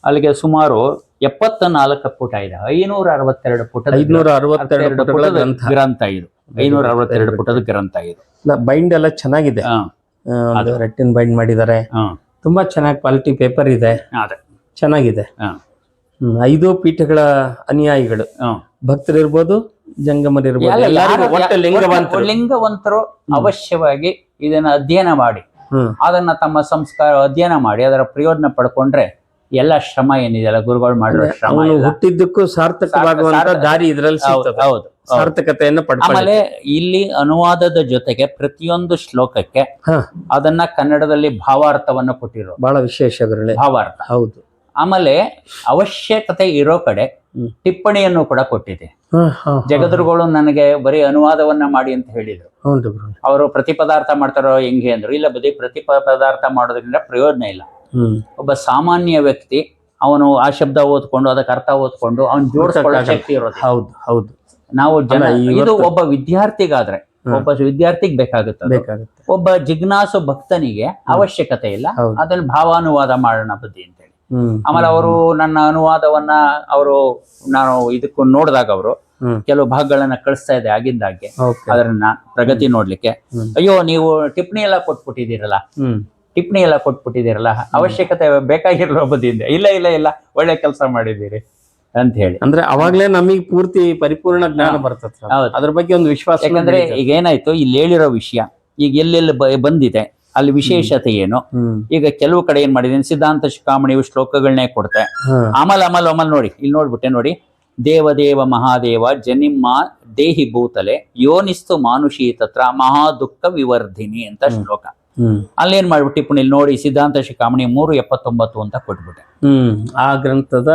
ಅಲ್ಲಿಗೆ ಸುಮಾರು 74 ಪುಟ ಇದೆ. 562 ಪುಟದ ಗ್ರಂಥ ಇದು. 562 ಪುಟದ ಗ್ರಂಥ ಇದು. ಬೈಂಡ್ ಎಲ್ಲ ಚೆನ್ನಾಗಿದೆ, ರೆಟ್ಟಿನ್ ಬೈಂಡ್ ಮಾಡಿದ್ದಾರೆ. ತುಂಬಾ ಚೆನ್ನಾಗಿ ಕ್ವಾಲಿಟಿ ಪೇಪರ್ ಇದೆ, ಚೆನ್ನಾಗಿದೆ. 5 ಪೀಠಗಳ ಅನುಯಾಯಿಗಳು ಭಕ್ತರಿರ್ಬೋದು, ಜಂಗಮರಿರ್ಬೋದು, ಎಲ್ಲರಿಗೂ ಒಟ್ಟು ಲಿಂಗವಂತರು. ಲಿಂಗವಂತರು ಅವಶ್ಯವಾಗಿ ಇದನ್ನ ಅಧ್ಯಯನ ಮಾಡಿ ಅದನ್ನ ತಮ್ಮ ಸಂಸ್ಕಾರ ಅಧ್ಯಯನ ಮಾಡಿ ಅದರ ಪ್ರಯೋಜನ ಪಡ್ಕೊಂಡ್ರೆ ಎಲ್ಲ ಶ್ರಮ ಏನಿದೆಯಲ್ಲ ಗುರುಗಳು ಮಾಡಿರೋ ಶ್ರಮ ಹುಟ್ಟಿದ್ದಕ್ಕೂ ಸಾರ್ಥಕವಾಗುವಂತ ದಾರಿ ಇದರಲ್ಲಿ ಸಿಗ್ತದೆ. ಹೌದು, ಸಾರ್ಥಕತೆಯನ್ನು ಆಮೇಲೆ ಇಲ್ಲಿ ಅನುವಾದದ ಜೊತೆಗೆ ಪ್ರತಿಯೊಂದು ಶ್ಲೋಕಕ್ಕೆ ಅದನ್ನ ಕನ್ನಡದಲ್ಲಿ ಭಾವಾರ್ಥವನ್ನು ಕೊಟ್ಟಿರೋ ಬಹಳ ವಿಶೇಷ ಭಾವಾರ್ಥ. ಹೌದು. ಆಮೇಲೆ ಅವಶ್ಯಕತೆ ಇರೋ ಕಡೆ ಟಿಪ್ಪಣಿಯನ್ನು ಕೂಡ ಕೊಟ್ಟಿದೆ. ಜಗದ್ಗುರುಗಳು ನನಗೆ ಬರೀ ಅನುವಾದವನ್ನ ಮಾಡಿ ಅಂತ ಹೇಳಿದ್ರು. ಅವರು ಪ್ರತಿ ಪದಾರ್ಥ ಮಾಡ್ತಾರೋ ಹೆಂಗೆ ಅಂದ್ರು, ಇಲ್ಲ ಬರೀ ಪ್ರತಿ ಪದಾರ್ಥ ಮಾಡೋದ್ರಿಂದ ಪ್ರಯೋಜನ ಇಲ್ಲ. ಒಬ್ಬ ಸಾಮಾನ್ಯ ವ್ಯಕ್ತಿ ಅವನು ಆ ಶಬ್ದ ಓದ್ಕೊಂಡು ಅದಕ್ಕೆ ಅರ್ಥ ಓದ್ಕೊಂಡು ಅವ್ನು ಜೋಡಿಸ್ಕೊಳ್ಳೋ ಶಕ್ತಿ ಇರೋದು. ಹೌದು ಹೌದು. ನಾವು ಇದು ಒಬ್ಬ ವಿದ್ಯಾರ್ಥಿಗಾದ್ರೆ ಒಬ್ಬ ವಿದ್ಯಾರ್ಥಿಗೆ ಬೇಕಾಗುತ್ತೆ. ಒಬ್ಬ ಜಿಜ್ಞಾಸು ಭಕ್ತನಿಗೆ ಅವಶ್ಯಕತೆ ಇಲ್ಲ. ಅದನ್ನ ಭಾವಾನುವಾದ ಮಾಡೋಣ ಬುದ್ಧಿ ಅಂತ ಹೇಳಿ. ಆಮೇಲೆ ಅವರು ನನ್ನ ಅನುವಾದವನ್ನ ನಾನು ಇದಕ್ಕೂ ನೋಡಿದಾಗ ಅವರು ಕೆಲವು ಭಾಗಗಳನ್ನ ಕಳಿಸ್ತಾ ಇದೆ ಆಗಿಂದಾಗೆ ಅದನ್ನ ಪ್ರಗತಿ ನೋಡ್ಲಿಕ್ಕೆ. ಅಯ್ಯೋ ನೀವು ಟಿಪ್ಪಣಿ ಎಲ್ಲ ಕೊಟ್ಬಿಟ್ಟಿದ್ದೀರಲ್ಲ ಅವಶ್ಯಕತೆ ಬೇಕಾಗಿರಲ್ಲ ಬುದ್ಧಿಯಿಂದ. ಇಲ್ಲ ಇಲ್ಲ ಇಲ್ಲ ಒಳ್ಳೆ ಕೆಲಸ ಮಾಡಿದ್ದೀರಿ ಅಂತ ಹೇಳಿ. ಅಂದ್ರೆ ಅವಾಗ್ಲೇ ನಮಗೆ ಪೂರ್ತಿ ಪರಿಪೂರ್ಣ ಜ್ಞಾನ ಬರ್ತದೆ. ಅದ್ರ ಬಗ್ಗೆ ಒಂದು ವಿಶ್ವಾಸ. ಯಾಕಂದ್ರೆ ಈಗ ಏನಾಯ್ತು, ಇಲ್ಲಿ ಹೇಳಿರೋ ವಿಷಯ ಈಗ ಎಲ್ಲೆಲ್ಲಿ ಬಂದಿದೆ ಅಲ್ಲಿ ವಿಶೇಷತೆ ಏನು. ಈಗ ಕೆಲವು ಕಡೆ ಏನ್ ಮಾಡಿದೀನಿ, ಸಿದ್ಧಾಂತ ಶಿಖಾಮಣಿ ಶ್ಲೋಕಗಳನ್ನೇ ಕೊಡ್ತೆ. ಆಮೇಲೆ ನೋಡಿ, ಇಲ್ಲಿ ನೋಡ್ಬಿಟ್ಟೆ ನೋಡಿ, ದೇವದೇವ ಮಹಾದೇವ ಜನಿಮ್ಮ ದೇಹಿ ಭೂತಲೆ ಯೋನಿಸ್ತು ಮಾನುಷಿ ತತ್ರ ಮಹಾ ದುಃಖ ವಿವರ್ಧಿನಿ ಅಂತ ಶ್ಲೋಕ. ಅಲ್ಲೇನ್ ಮಾಡ್ಬಿಟ್ಟು ಟಿಪ್ಪಣಿ ನೋಡಿ ಸಿದ್ಧಾಂತ ಶಿಖಾಮಣಿ 379 ಅಂತ ಕೊಟ್ಬಿಟ್ಟೆ. ಆ ಗ್ರಂಥದ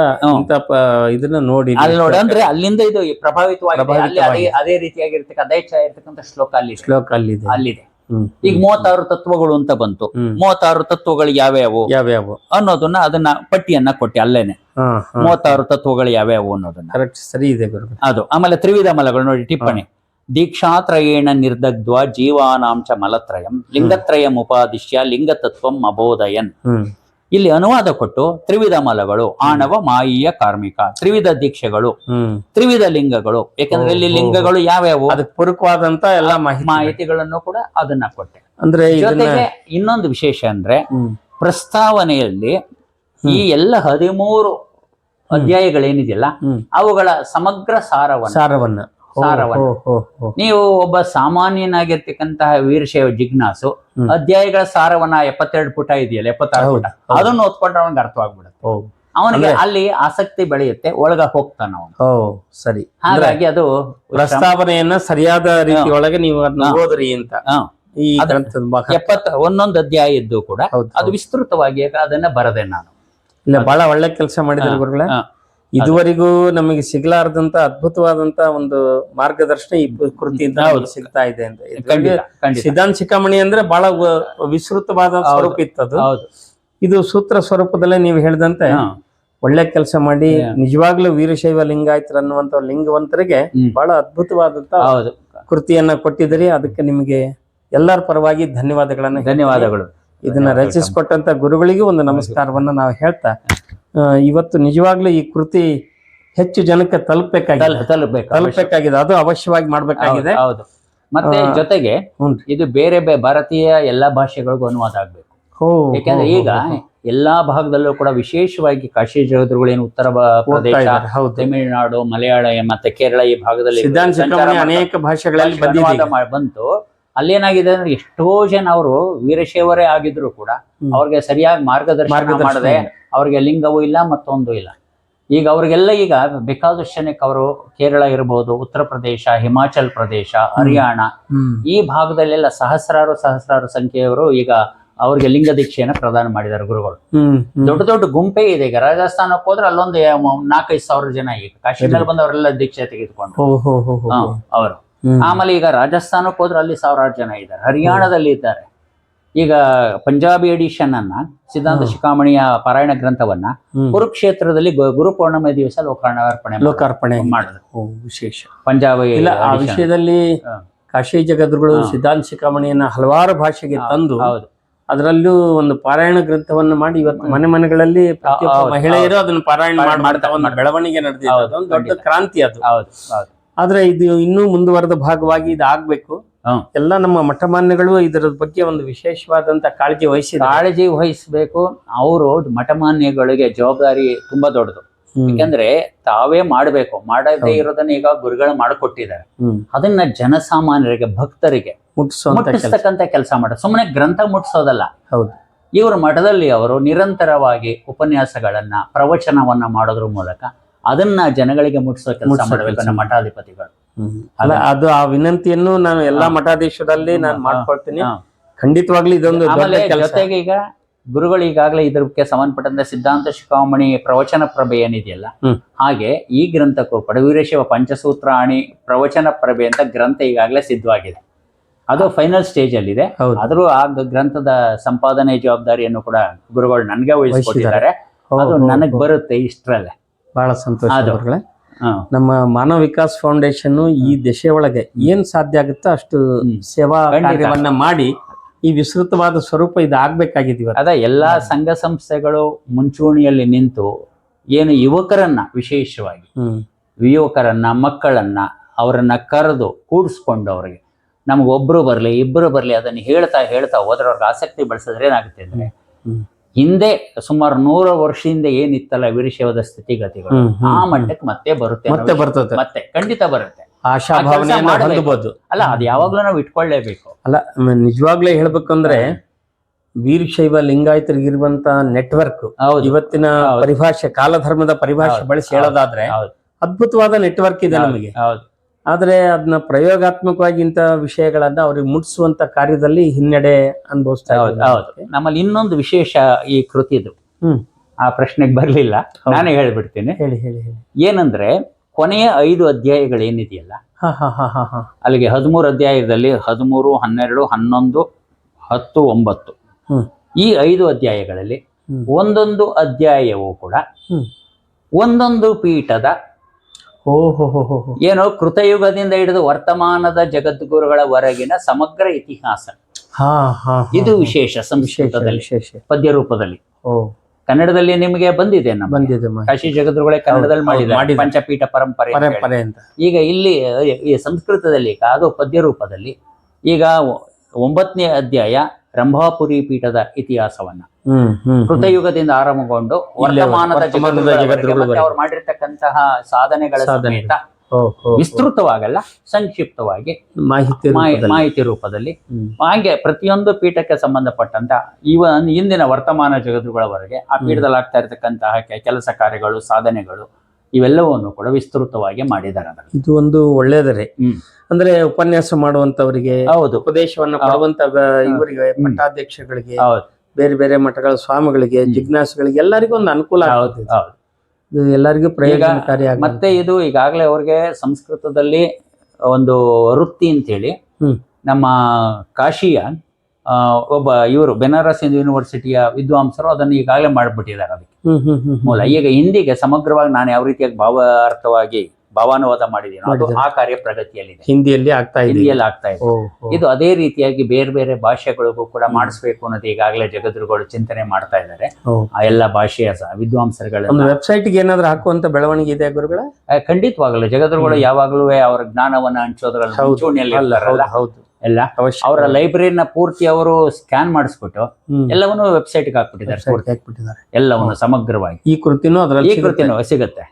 ಇದನ್ನ ನೋಡಿ ಅಲ್ಲಿ ನೋಡಿ ಅಂದ್ರೆ ಅಲ್ಲಿಂದ ಇದು ಪ್ರಭಾವಿತವಾಗಿ ಅದೇ ರೀತಿಯಾಗಿರ್ತಕ್ಕ ಅದೇ ಇರ್ತಕ್ಕಂಥ ಶ್ಲೋಕ ಅಲ್ಲಿದೆ. ಈಗ 36 ತತ್ವಗಳು ಅಂತ ಬಂತು. 36 ತತ್ವಗಳು ಯಾವ್ಯಾವು ಅನ್ನೋದನ್ನ ಅದನ್ನ ಪಟ್ಟಿಯನ್ನ ಕೊಟ್ಟೆ ಅಲ್ಲೇನೆ. 36 ತತ್ವಗಳು ಯಾವ್ಯಾವು ಅನ್ನೋದನ್ನ ಸರಿ ಇದೆ ಅದು. ಆಮೇಲೆ ತ್ರಿವಿಧ ಮಲಗಳು ನೋಡಿ ಟಿಪ್ಪಣಿ, ದೀಕ್ಷಾತ್ರಯೇಣ ನಿರ್ದಗ್ಧ್ವ ಜೀವಾನಾಂಚ ಮಲತ್ರಯಂ ಲಿಂಗತ್ರಯಂ ಉಪಾದಿಶ್ಯ ಲಿಂಗತತ್ವಂ ಅಬೋಧಯನ್. ಇಲ್ಲಿ ಅನುವಾದ ಕೊಟ್ಟು ತ್ರಿವಿಧ ಮಲಗಳು, ಆಣವ ಮಾಯಿಯ ಕಾರ್ಮಿಕ, ತ್ರಿವಿಧ ದೀಕ್ಷೆಗಳು, ತ್ರಿವಿಧ ಲಿಂಗಗಳು. ಯಾಕಂದ್ರೆ ಇಲ್ಲಿ ಲಿಂಗಗಳು ಯಾವ್ಯಾವು ಅದಕ್ಕೆ ಪೂರಕವಾದಂತ ಎಲ್ಲ ಮಾಹಿತಿಗಳನ್ನು ಕೂಡ ಅದನ್ನ ಕೊಟ್ಟೆ. ಅಂದ್ರೆ ಜೊತೆಗೆ ಇನ್ನೊಂದು ವಿಶೇಷ ಅಂದ್ರೆ ಪ್ರಸ್ತಾವನೆಯಲ್ಲಿ ಈ ಎಲ್ಲ 13 ಅಧ್ಯಾಯಗಳೇನಿದೆಯಲ್ಲ ಅವುಗಳ ಸಮಗ್ರ ಸಾರವನ್ನ ನೀವು ಒಬ್ಬ ಸಾಮಾನ್ಯನಾಗಿರ್ತಕ್ಕಂತಹ ವೀರಶೈವ ಜಿಜ್ಞಾಸು ಅಧ್ಯಾಯಗಳ ಸಾರವನ್ನ 72 ಪುಟ ಇದೆಯಲ್ಲ, 76 ಪುಟ ಅದನ್ನು ಓದ್ಕೊಂಡ್ರೆ ಅವನಿಗೆ ಅರ್ಥವಾಗ್ಬಿಡುತ್ತೆ. ಅವನಿಗೆ ಅಲ್ಲಿ ಆಸಕ್ತಿ ಬೆಳೆಯುತ್ತೆ, ಒಳಗ ಹೋಗ್ತಾನ ಅವನು. ಸರಿ. ಹಾಗಾಗಿ ಅದು ಪ್ರಸ್ತಾವನೆಯನ್ನ ಸರಿಯಾದ ರೀತಿಯೊಳಗೆ ನೀವು ಅದನ್ನ ಓದ್ರಿ ಅಂತ. ಈ ಒಂದೊಂದು ಅಧ್ಯಾಯ ಇದ್ದು ಕೂಡ ಅದು ವಿಸ್ತೃತವಾಗಿ ಅದನ್ನ ಬರದೆ ನಾನು. ಇಲ್ಲ, ಬಹಳ ಒಳ್ಳೆ ಕೆಲಸ ಮಾಡಿದ್ರೆ ಗುರುಗಳೇ. ಇದುವರೆಗೂ ನಮಗೆ ಸಿಗ್ಲಾರ್ದಂತ ಅದ್ಭುತವಾದಂತ ಒಂದು ಮಾರ್ಗದರ್ಶನ ಈ ಕೃತಿಯಿಂದ ಸಿಗ್ತಾ ಇದೆ ಅಂತ. ಸಿದ್ಧಾಂತ ಶಿಖಾಮಣಿ ಅಂದ್ರೆ ಬಹಳ ವಿಸ್ತೃತವಾದ ಸ್ವರೂಪ ಇತ್ತದು. ಇದು ಸೂತ್ರ ಸ್ವರೂಪದಲ್ಲೇ ನೀವು ಹೇಳಿದಂತೆ ಒಳ್ಳೆ ಕೆಲಸ ಮಾಡಿ ನಿಜವಾಗ್ಲೂ ವೀರಶೈವ ಲಿಂಗಾಯತರು ಅನ್ನುವಂತ ಲಿಂಗವಂತರಿಗೆ ಬಹಳ ಅದ್ಭುತವಾದಂತ ಕೃತಿಯನ್ನ ಕೊಟ್ಟಿದ್ದೀರಿ. ಅದಕ್ಕೆ ನಿಮಗೆ ಎಲ್ಲರ ಪರವಾಗಿ ಧನ್ಯವಾದಗಳು. ಇದನ್ನ ರಚಿಸಿಕೊಟ್ಟಂತ ಗುರುಗಳಿಗೂ ಒಂದು ನಮಸ್ಕಾರವನ್ನ ನಾವು ಹೇಳ್ತಾ, ಇವತ್ತು ನಿಜವಾಗ್ಲೂ ಈ ಕೃತಿ ಹೆಚ್ಚು ಜನಕ್ಕೆ ತಲುಪಬೇಕಾಗಿದೆ. ಅದು ಅವಶ್ಯವಾಗಿ ಮಾಡ್ಬೇಕಾಗಿದೆ. ಹೌದು. ಮತ್ತೆ ಜೊತೆಗೆ ಇದು ಬೇರೆ ಭಾರತೀಯ ಎಲ್ಲಾ ಭಾಷೆಗಳಿಗೂ ಅನುವಾದ ಆಗ್ಬೇಕು. ಯಾಕಂದ್ರೆ ಈಗ ಎಲ್ಲಾ ಭಾಗದಲ್ಲೂ ಕೂಡ ವಿಶೇಷವಾಗಿ ಕಾಶಿ ಜಗದ್ಗುರುಗಳೇನು ಉತ್ತರ ಪ್ರದೇಶ, ತಮಿಳುನಾಡು, ಮಲಯಾಳ ಮತ್ತೆ ಕೇರಳ ಈ ಭಾಗದಲ್ಲಿ ಅನೇಕ ಭಾಷೆಗಳಲ್ಲಿ ಬಂತು. ಅಲ್ಲೇನಾಗಿದೆ ಅಂದ್ರೆ ಎಷ್ಟೋ ಜನ ಅವರು ವೀರಶೈವರೇ ಆಗಿದ್ರು ಕೂಡ ಅವ್ರಿಗೆ ಸರಿಯಾಗಿ ಮಾರ್ಗದರ್ಶನ ಮಾಡದೆ ಅವ್ರಿಗೆ ಲಿಂಗವೂ ಇಲ್ಲ ಮತ್ತೊಂದು ಇಲ್ಲ. ಈಗ ಅವ್ರಿಗೆಲ್ಲ ಈಗ ಬೇಕಾದಷ್ಟು ಜನಕ್ಕೆ ಅವರು ಕೇರಳ ಇರ್ಬೋದು, ಉತ್ತರ ಪ್ರದೇಶ, ಹಿಮಾಚಲ್ ಪ್ರದೇಶ, ಹರಿಯಾಣ ಈ ಭಾಗದಲ್ಲೆಲ್ಲ ಸಹಸ್ರಾರು ಸಂಖ್ಯೆಯವರು ಈಗ ಅವ್ರಿಗೆ ಲಿಂಗ ದೀಕ್ಷೆಯನ್ನ ಪ್ರದಾನ ಮಾಡಿದ್ದಾರೆ ಗುರುಗಳು. ದೊಡ್ಡ ಗುಂಪೇ ಇದೆ. ಈಗ ರಾಜಸ್ಥಾನಕ್ಕೆ ಹೋದ್ರೆ ಅಲ್ಲೊಂದು 4-5 ಸಾವಿರ ಜನ ಈಗ ಕಾಶ್ಮೀರದಲ್ಲಿ ಬಂದವರೆಲ್ಲ ದೀಕ್ಷೆ ತೆಗೆದುಕೊಂಡು ಅವರು. ಆಮೇಲೆ ಈಗ ರಾಜಸ್ಥಾನಕ್ಕೆ ಹೋದ್ರೆ ಅಲ್ಲಿ 1000 ಜನ ಇದ್ದಾರೆ, ಹರಿಯಾಣದಲ್ಲಿ ಇದ್ದಾರೆ. ಈಗ ಪಂಜಾಬಿ ಎಡಿಷನ್ ಅನ್ನ ಸಿದ್ಧಾಂತ ಶಿಖಾಮಣಿಯ ಪಾರಾಯಣ ಗ್ರಂಥವನ್ನ ಕುರುಕ್ಷೇತ್ರದಲ್ಲಿ ಗುರು ಪೌರ್ಣಮಿ ದಿವಸ ಲೋಕಾರ್ಪಣೆ ಮಾಡಿದ್ರು. ವಿಶೇಷ ಪಂಜಾಬಿ ಆ ವಿಷಯದಲ್ಲಿ ಕಾಶಿ ಜಗದ್ಗುರುಗಳು ಸಿದ್ಧಾಂತ ಶಿಖಾಮಣಿಯನ್ನ ಹಲವಾರು ಭಾಷೆಗೆ ತಂದು ಅದರಲ್ಲೂ ಒಂದು ಪಾರಾಯಣ ಗ್ರಂಥವನ್ನು ಮಾಡಿ ಇವತ್ತು ಮನೆಗಳಲ್ಲಿ ಪ್ರತಿಯೊಬ್ಬ ಮಹಿಳೆಯರು ಅದನ್ನ ಪಾರಾಯಣ ಮಾಡ್ತಾ ಒಂದು ಬೆಳವಣಿಗೆ ನಡೆದಿದೆ. ಅದೊಂದು ದೊಡ್ಡ ಕ್ರಾಂತಿ ಅದು. ಆದ್ರೆ ಇದು ಇನ್ನೂ ಮುಂದುವರೆದ ಭಾಗವಾಗಿ ಇದು ಆಗ್ಬೇಕು. ಎಲ್ಲ ನಮ್ಮ ಮಠಮಾನ್ಯಗಳು ಇದರ ಬಗ್ಗೆ ಒಂದು ವಿಶೇಷವಾದಂತ ಕಾಳಜಿ ವಹಿಸಬೇಕು. ಅವರು ಮಠಮಾನ್ಯಗಳಿಗೆ ಜವಾಬ್ದಾರಿ ತುಂಬಾ ದೊಡ್ಡದು. ಯಾಕಂದ್ರೆ ತಾವೇ ಮಾಡ್ಬೇಕು, ಮಾಡದೇ ಇರೋದನ್ನ ಈಗ ಗುರುಗಳು ಮಾಡಿಕೊಟ್ಟಿದ್ದಾರೆ. ಅದನ್ನ ಜನಸಾಮಾನ್ಯರಿಗೆ, ಭಕ್ತರಿಗೆ ಮುಟ್ಟಿಸ್ತಕ್ಕಂತ ಕೆಲಸ ಮಾಡೋದು, ಸುಮ್ಮನೆ ಗ್ರಂಥ ಮುಟ್ಟಿಸೋದಲ್ಲ. ಹೌದು, ಇವರ ಮಠದಲ್ಲಿ ಅವರು ನಿರಂತರವಾಗಿ ಉಪನ್ಯಾಸಗಳನ್ನ, ಪ್ರವಚನವನ್ನ ಮಾಡೋದ್ರ ಮೂಲಕ ಅದನ್ನ ಜನಗಳಿಗೆ ಮುಟ್ಟಿಸೋ ಕೆಲಸ ಮಾಡಬೇಕು ನಮ್ಮ ಮಠಾಧಿಪತಿಗಳು. ಅಲ್ಲ, ಅದು ಆ ವಿನಂತಿಯನ್ನು ನಾನು ಎಲ್ಲಾ ಮಠಾಧೀಶರಲ್ಲಿ ನಾನು ಮಾಡ್ಕೊಳ್ತೀನಿ. ಖಂಡಿತವಾಗ್ಲೂ ಇದೊಂದು ದೊಡ್ಡ ಕೆಲಸ. ಜೊತೆಗೆ ಈಗ ಗುರುಗಳು ಈಗಾಗಲೇ ಇದಕ್ಕೆ ಸಂಬಂಧಪಟ್ಟಂತೆ ಸಿದ್ಧಾಂತ ಶಿಖಾಮಣಿ ಪ್ರವಚನ ಪ್ರಭೆ ಏನಿದೆಯಲ್ಲ, ಹಾಗೆ ಈ ಗ್ರಂಥಕ್ಕೂ ವೀರಶೈವ ಪಂಚಸೂತ್ರಾಣಿ ಪ್ರವಚನ ಪ್ರಭೆ ಅಂತ ಗ್ರಂಥ ಈಗಾಗಲೇ ಸಿದ್ಧವಾಗಿದೆ. ಅದು ಫೈನಲ್ ಸ್ಟೇಜ್ ಅಲ್ಲಿ ಇದೆ. ಆದ್ರೂ ಆ ಗ್ರಂಥದ ಸಂಪಾದನೆ ಜವಾಬ್ದಾರಿಯನ್ನು ಕೂಡ ಗುರುಗಳು ನನ್ಗೆ ವಹಿಸಿಕೊಟ್ಟಿದ್ದಾರೆ. ಅದು ನನಗ್ ಬರುತ್ತೆ ಇಷ್ಟರಲ್ಲೇ. ಬಹಳ ಸಂತೋಷ. ನಮ್ಮ ಮಾನವ ವಿಕಾಸ್ ಫೌಂಡೇಶನ್ ಈ ದಶೆ ಒಳಗೆ ಏನ್ ಸಾಧ್ಯ ಆಗುತ್ತೋ ಅಷ್ಟು ಸೇವಾ ಕಾರ್ಯವನ್ನ ಮಾಡಿ ಈ ವಿಸ್ತೃತವಾದ ಸ್ವರೂಪ ಇದಾಗಬೇಕಾಗಿದ್ದೀವಿ. ಅದ ಎಲ್ಲಾ ಸಂಘ ಸಂಸ್ಥೆಗಳು ಮುಂಚೂಣಿಯಲ್ಲಿ ನಿಂತು ಏನು ಯುವಕರನ್ನ, ವಿಶೇಷವಾಗಿ ಯುವಕರನ್ನ, ಮಕ್ಕಳನ್ನ ಅವರನ್ನ ಕರೆದು ಕೂಡಿಸ್ಕೊಂಡು ಅವ್ರಿಗೆ ನಮ್ಗೊಬ್ರು ಬರ್ಲಿ, ಇಬ್ರು ಬರ್ಲಿ ಅದನ್ನ ಹೇಳ್ತಾ ಹೋದ್ರೆ ಅವ್ರಿಗೆ ಆಸಕ್ತಿ ಬೆಳೆಸಿದ್ರೆ ಏನಾಗುತ್ತೆ ಅಂದ್ರೆ, ಹಿಂದೆ ಸುಮಾರು 100 ವರ್ಷದಿಂದ ಏನಿತ್ತಲ್ಲ ವೀರಶೈವದ ಸ್ಥಿತಿಗತಿಗಳು, ಆ ಮಟ್ಟಕ್ಕೆ ಮತ್ತೆ ಬರುತ್ತೆ, ಮತ್ತೆ ಖಂಡಿತ ಬರುತ್ತೆ. ಆಶಾಭಾವನೆಯನ್ನು ಹೊಂದಬಹುದು. ಅಲ್ಲ, ಅದು ಯಾವಾಗ್ಲೂ ನಾವು ಇಟ್ಕೊಳ್ಳೇಬೇಕು. ಅಲ್ಲ, ನಿಜವಾಗ್ಲೇ ಹೇಳ್ಬೇಕಂದ್ರೆ ವೀರಶೈವ ಲಿಂಗಾಯತರಿಗಿರುವಂತ ನೆಟ್ವರ್ಕ್, ಇವತ್ತಿನ ಪರಿಭಾಷೆ, ಕಾಲಧರ್ಮದ ಪರಿಭಾಷೆ ಬಳಸಿ ಹೇಳೋದಾದ್ರೆ ಅದ್ಭುತವಾದ ನೆಟ್ವರ್ಕ್ ಇದೆ ನಮಗೆ. ಆದ್ರೆ ಅದನ್ನ ಪ್ರಯೋಗಾತ್ಮಕವಾಗಿ ಇಂಥ ವಿಷಯಗಳನ್ನ ಅವ್ರಿಗೆ ಮುಟ್ಟಿಸುವಂತ ಕಾರ್ಯದಲ್ಲಿ ಹಿನ್ನಡೆ ಅನುಭವಿಸ್ತಾ ಇದ್ದಾರೆ. ನಮ್ಮಲ್ಲಿ ಇನ್ನೊಂದು ವಿಶೇಷ ಈ ಕೃತಿದು, ಆ ಪ್ರಶ್ನೆಗೆ ಬರ್ಲಿಲ್ಲ, ನಾನೇ ಹೇಳ್ಬಿಡ್ತೀನಿ. ಹೇಳಿ. ಏನಂದ್ರೆ ಕೊನೆಯ 5 ಅಧ್ಯಾಯಗಳೇನಿದೆಯಲ್ಲ, ಅಲ್ಲಿಗೆ 13 ಅಧ್ಯಾಯದಲ್ಲಿ 13, 12, 11, 10, 9 ಈ 5 ಅಧ್ಯಾಯಗಳಲ್ಲಿ ಒಂದೊಂದು ಅಧ್ಯಾಯವೂ ಕೂಡ ಒಂದೊಂದು ಪೀಠದ ಏನೋ ಕೃತಯುಗದಿಂದ ಹಿಡಿದು ವರ್ತಮಾನದ ಜಗದ್ಗುರುಗಳವರೆಗಿನ ಸಮಗ್ರ ಇತಿಹಾಸ. ಇದು ವಿಶೇಷ. ಸಂಸ್ಕೃತದಲ್ಲಿ ಪದ್ಯ ರೂಪದಲ್ಲಿ, ಕನ್ನಡದಲ್ಲಿ ನಿಮಗೆ ಬಂದಿದೆ, ಕಾಶಿ ಜಗದ್ಗುರುಗಳೇ ಕನ್ನಡದಲ್ಲಿ ಮಾಡಿದ್ದಾರೆ ಪಂಚಪೀಠ ಪರಂಪರೆ ಅಂತ. ಈಗ ಇಲ್ಲಿ ಈ ಸಂಸ್ಕೃತದಲ್ಲಿ ಅದು ಪದ್ಯ ರೂಪದಲ್ಲಿ ಈಗ 9ನೇ ಅಧ್ಯಾಯ ರಂಭಾಪುರಿ ಪೀಠದ ಇತಿಹಾಸವನ್ನ ಕೃತಯುಗದಿಂದ ಆರಂಭಗೊಂಡು ವರ್ತಮಾನದ ಜಗದ್ಗುರುಗಳವರೆಗೆ ಅವ್ರು ಮಾಡಿರ್ತಕ್ಕಂತಹ ಸಾಧನೆಗಳ ಸಮೇತ ವಿಸ್ತೃತವಾಗಲ್ಲ, ಸಂಕ್ಷಿಪ್ತವಾಗಿ ಮಾಹಿತಿ ರೂಪದಲ್ಲಿ ಹಾಗೆ ಪ್ರತಿಯೊಂದು ಪೀಠಕ್ಕೆ ಸಂಬಂಧಪಟ್ಟಂತ ಇಂದಿನ ವರ್ತಮಾನ ಜಗದ್ಗುರುಗಳವರೆಗೆ ಆ ಪೀಠದಲ್ಲಿ ಆಗ್ತಾ ಇರತಕ್ಕಂತಹ ಕೆಲಸ ಕಾರ್ಯಗಳು, ಸಾಧನೆಗಳು ಇವೆಲ್ಲವನ್ನು ಕೂಡ ವಿಸ್ತೃತವಾಗಿ ಮಾಡಿದ್ದಾರೆ. ಇದು ಒಂದು ಒಳ್ಳೇದರೆ. ಅಂದ್ರೆ ಉಪನ್ಯಾಸ ಮಾಡುವಂತವರಿಗೆ, ಉಪದೇಶವನ್ನು ಕೊಡುವಂತ ಇವರಿಗೆ, ಮಠಾಧ್ಯಕ್ಷಗಳಿಗೆ, ಬೇರೆ ಬೇರೆ ಮಠಗಳ ಸ್ವಾಮಿಗಳಿಗೆ, ಜಿಜ್ಞಾಸುಗಳಿಗೆ ಎಲ್ಲರಿಗೂ ಒಂದು ಅನುಕೂಲ ಆಗುತ್ತೆ. ಎಲ್ಲರಿಗೂ ಪ್ರಯೋಜನಕಾರಿ. ಮತ್ತೆ ಇದು ಈಗಾಗಲೇ ಅವ್ರಿಗೆ ಸಂಸ್ಕೃತದಲ್ಲಿ ಒಂದು ವೃತ್ತಿ ಅಂತೇಳಿ ನಮ್ಮ ಕಾಶಿಯ ಒಬ್ಬ ಇವರು ಬೆನಾರಸ್ ಯೂನಿವರ್ಸಿಟಿಯ ವಿದ್ವಾಂಸರು ಅದನ್ನು ಈಗಾಗಲೇ ಮಾಡ್ಬಿಟ್ಟಿದ್ದಾರೆ. ಅದಕ್ಕೆ ಮೂಲ ಈಗ ಹಿಂದಿಗೆ ಸಮಗ್ರವಾಗಿ ನಾನು ಯಾವ ರೀತಿಯಾಗಿ ಭಾವಾನುವಾದ ಮಾಡಿದೀನಿ ಅದು ಆ ಕಾರ್ಯ ಪ್ರಗತಿಯಲ್ಲಿದೆ. ಹಿಂದಿಯಲ್ಲಿ ಆಗ್ತಾ ಇದೆ. ಇದು ಅದೇ ರೀತಿಯಾಗಿ ಬೇರೆ ಬೇರೆ ಭಾಷೆಗಳಿಗೂ ಕೂಡ ಮಾಡಿಸ್ಬೇಕು ಅನ್ನೋದು ಈಗಾಗಲೇ ಜಗದ್ಗುರುಗಳು ಚಿಂತನೆ ಮಾಡ್ತಾ ಇದ್ದಾರೆ. ಆ ಎಲ್ಲ ಭಾಷೆಯ ವಿದ್ವಾಂಸರುಗಳ ವೆಬ್ಸೈಟ್ ಗೆ ಏನಾದ್ರು ಹಾಕುವಂತ ಬೆಳವಣಿಗೆ ಇದೆ ಗುರುಗಳ? ಖಂಡಿತವಾಗಲೂ ಜಗದ್ಗುರುಗಳು ಯಾವಾಗ್ಲೂ ಅವರ ಜ್ಞಾನವನ್ನ ಹಂಚೋದ್ರಲ್ಲಿ ಮುಂಚೂಣಿಯಲ್ಲಿ ಎಲ್ಲ ಅವರ ಲೈಬ್ರರಿನ ಪೂರ್ತಿ ಅವರು ಸ್ಕ್ಯಾನ್ ಮಾಡಿಸ್ಬಿಟ್ಟು ಎಲ್ಲವನ್ನು ವೆಬ್ಸೈಟ್ ಹಾಕ್ಬಿಟ್ಟಿದ್ದಾರೆ. ಎಲ್ಲವನ್ನು ಸಮಗ್ರವಾಗಿ ಈ ಕೃತಿನೂ ಸಿಗುತ್ತೆ.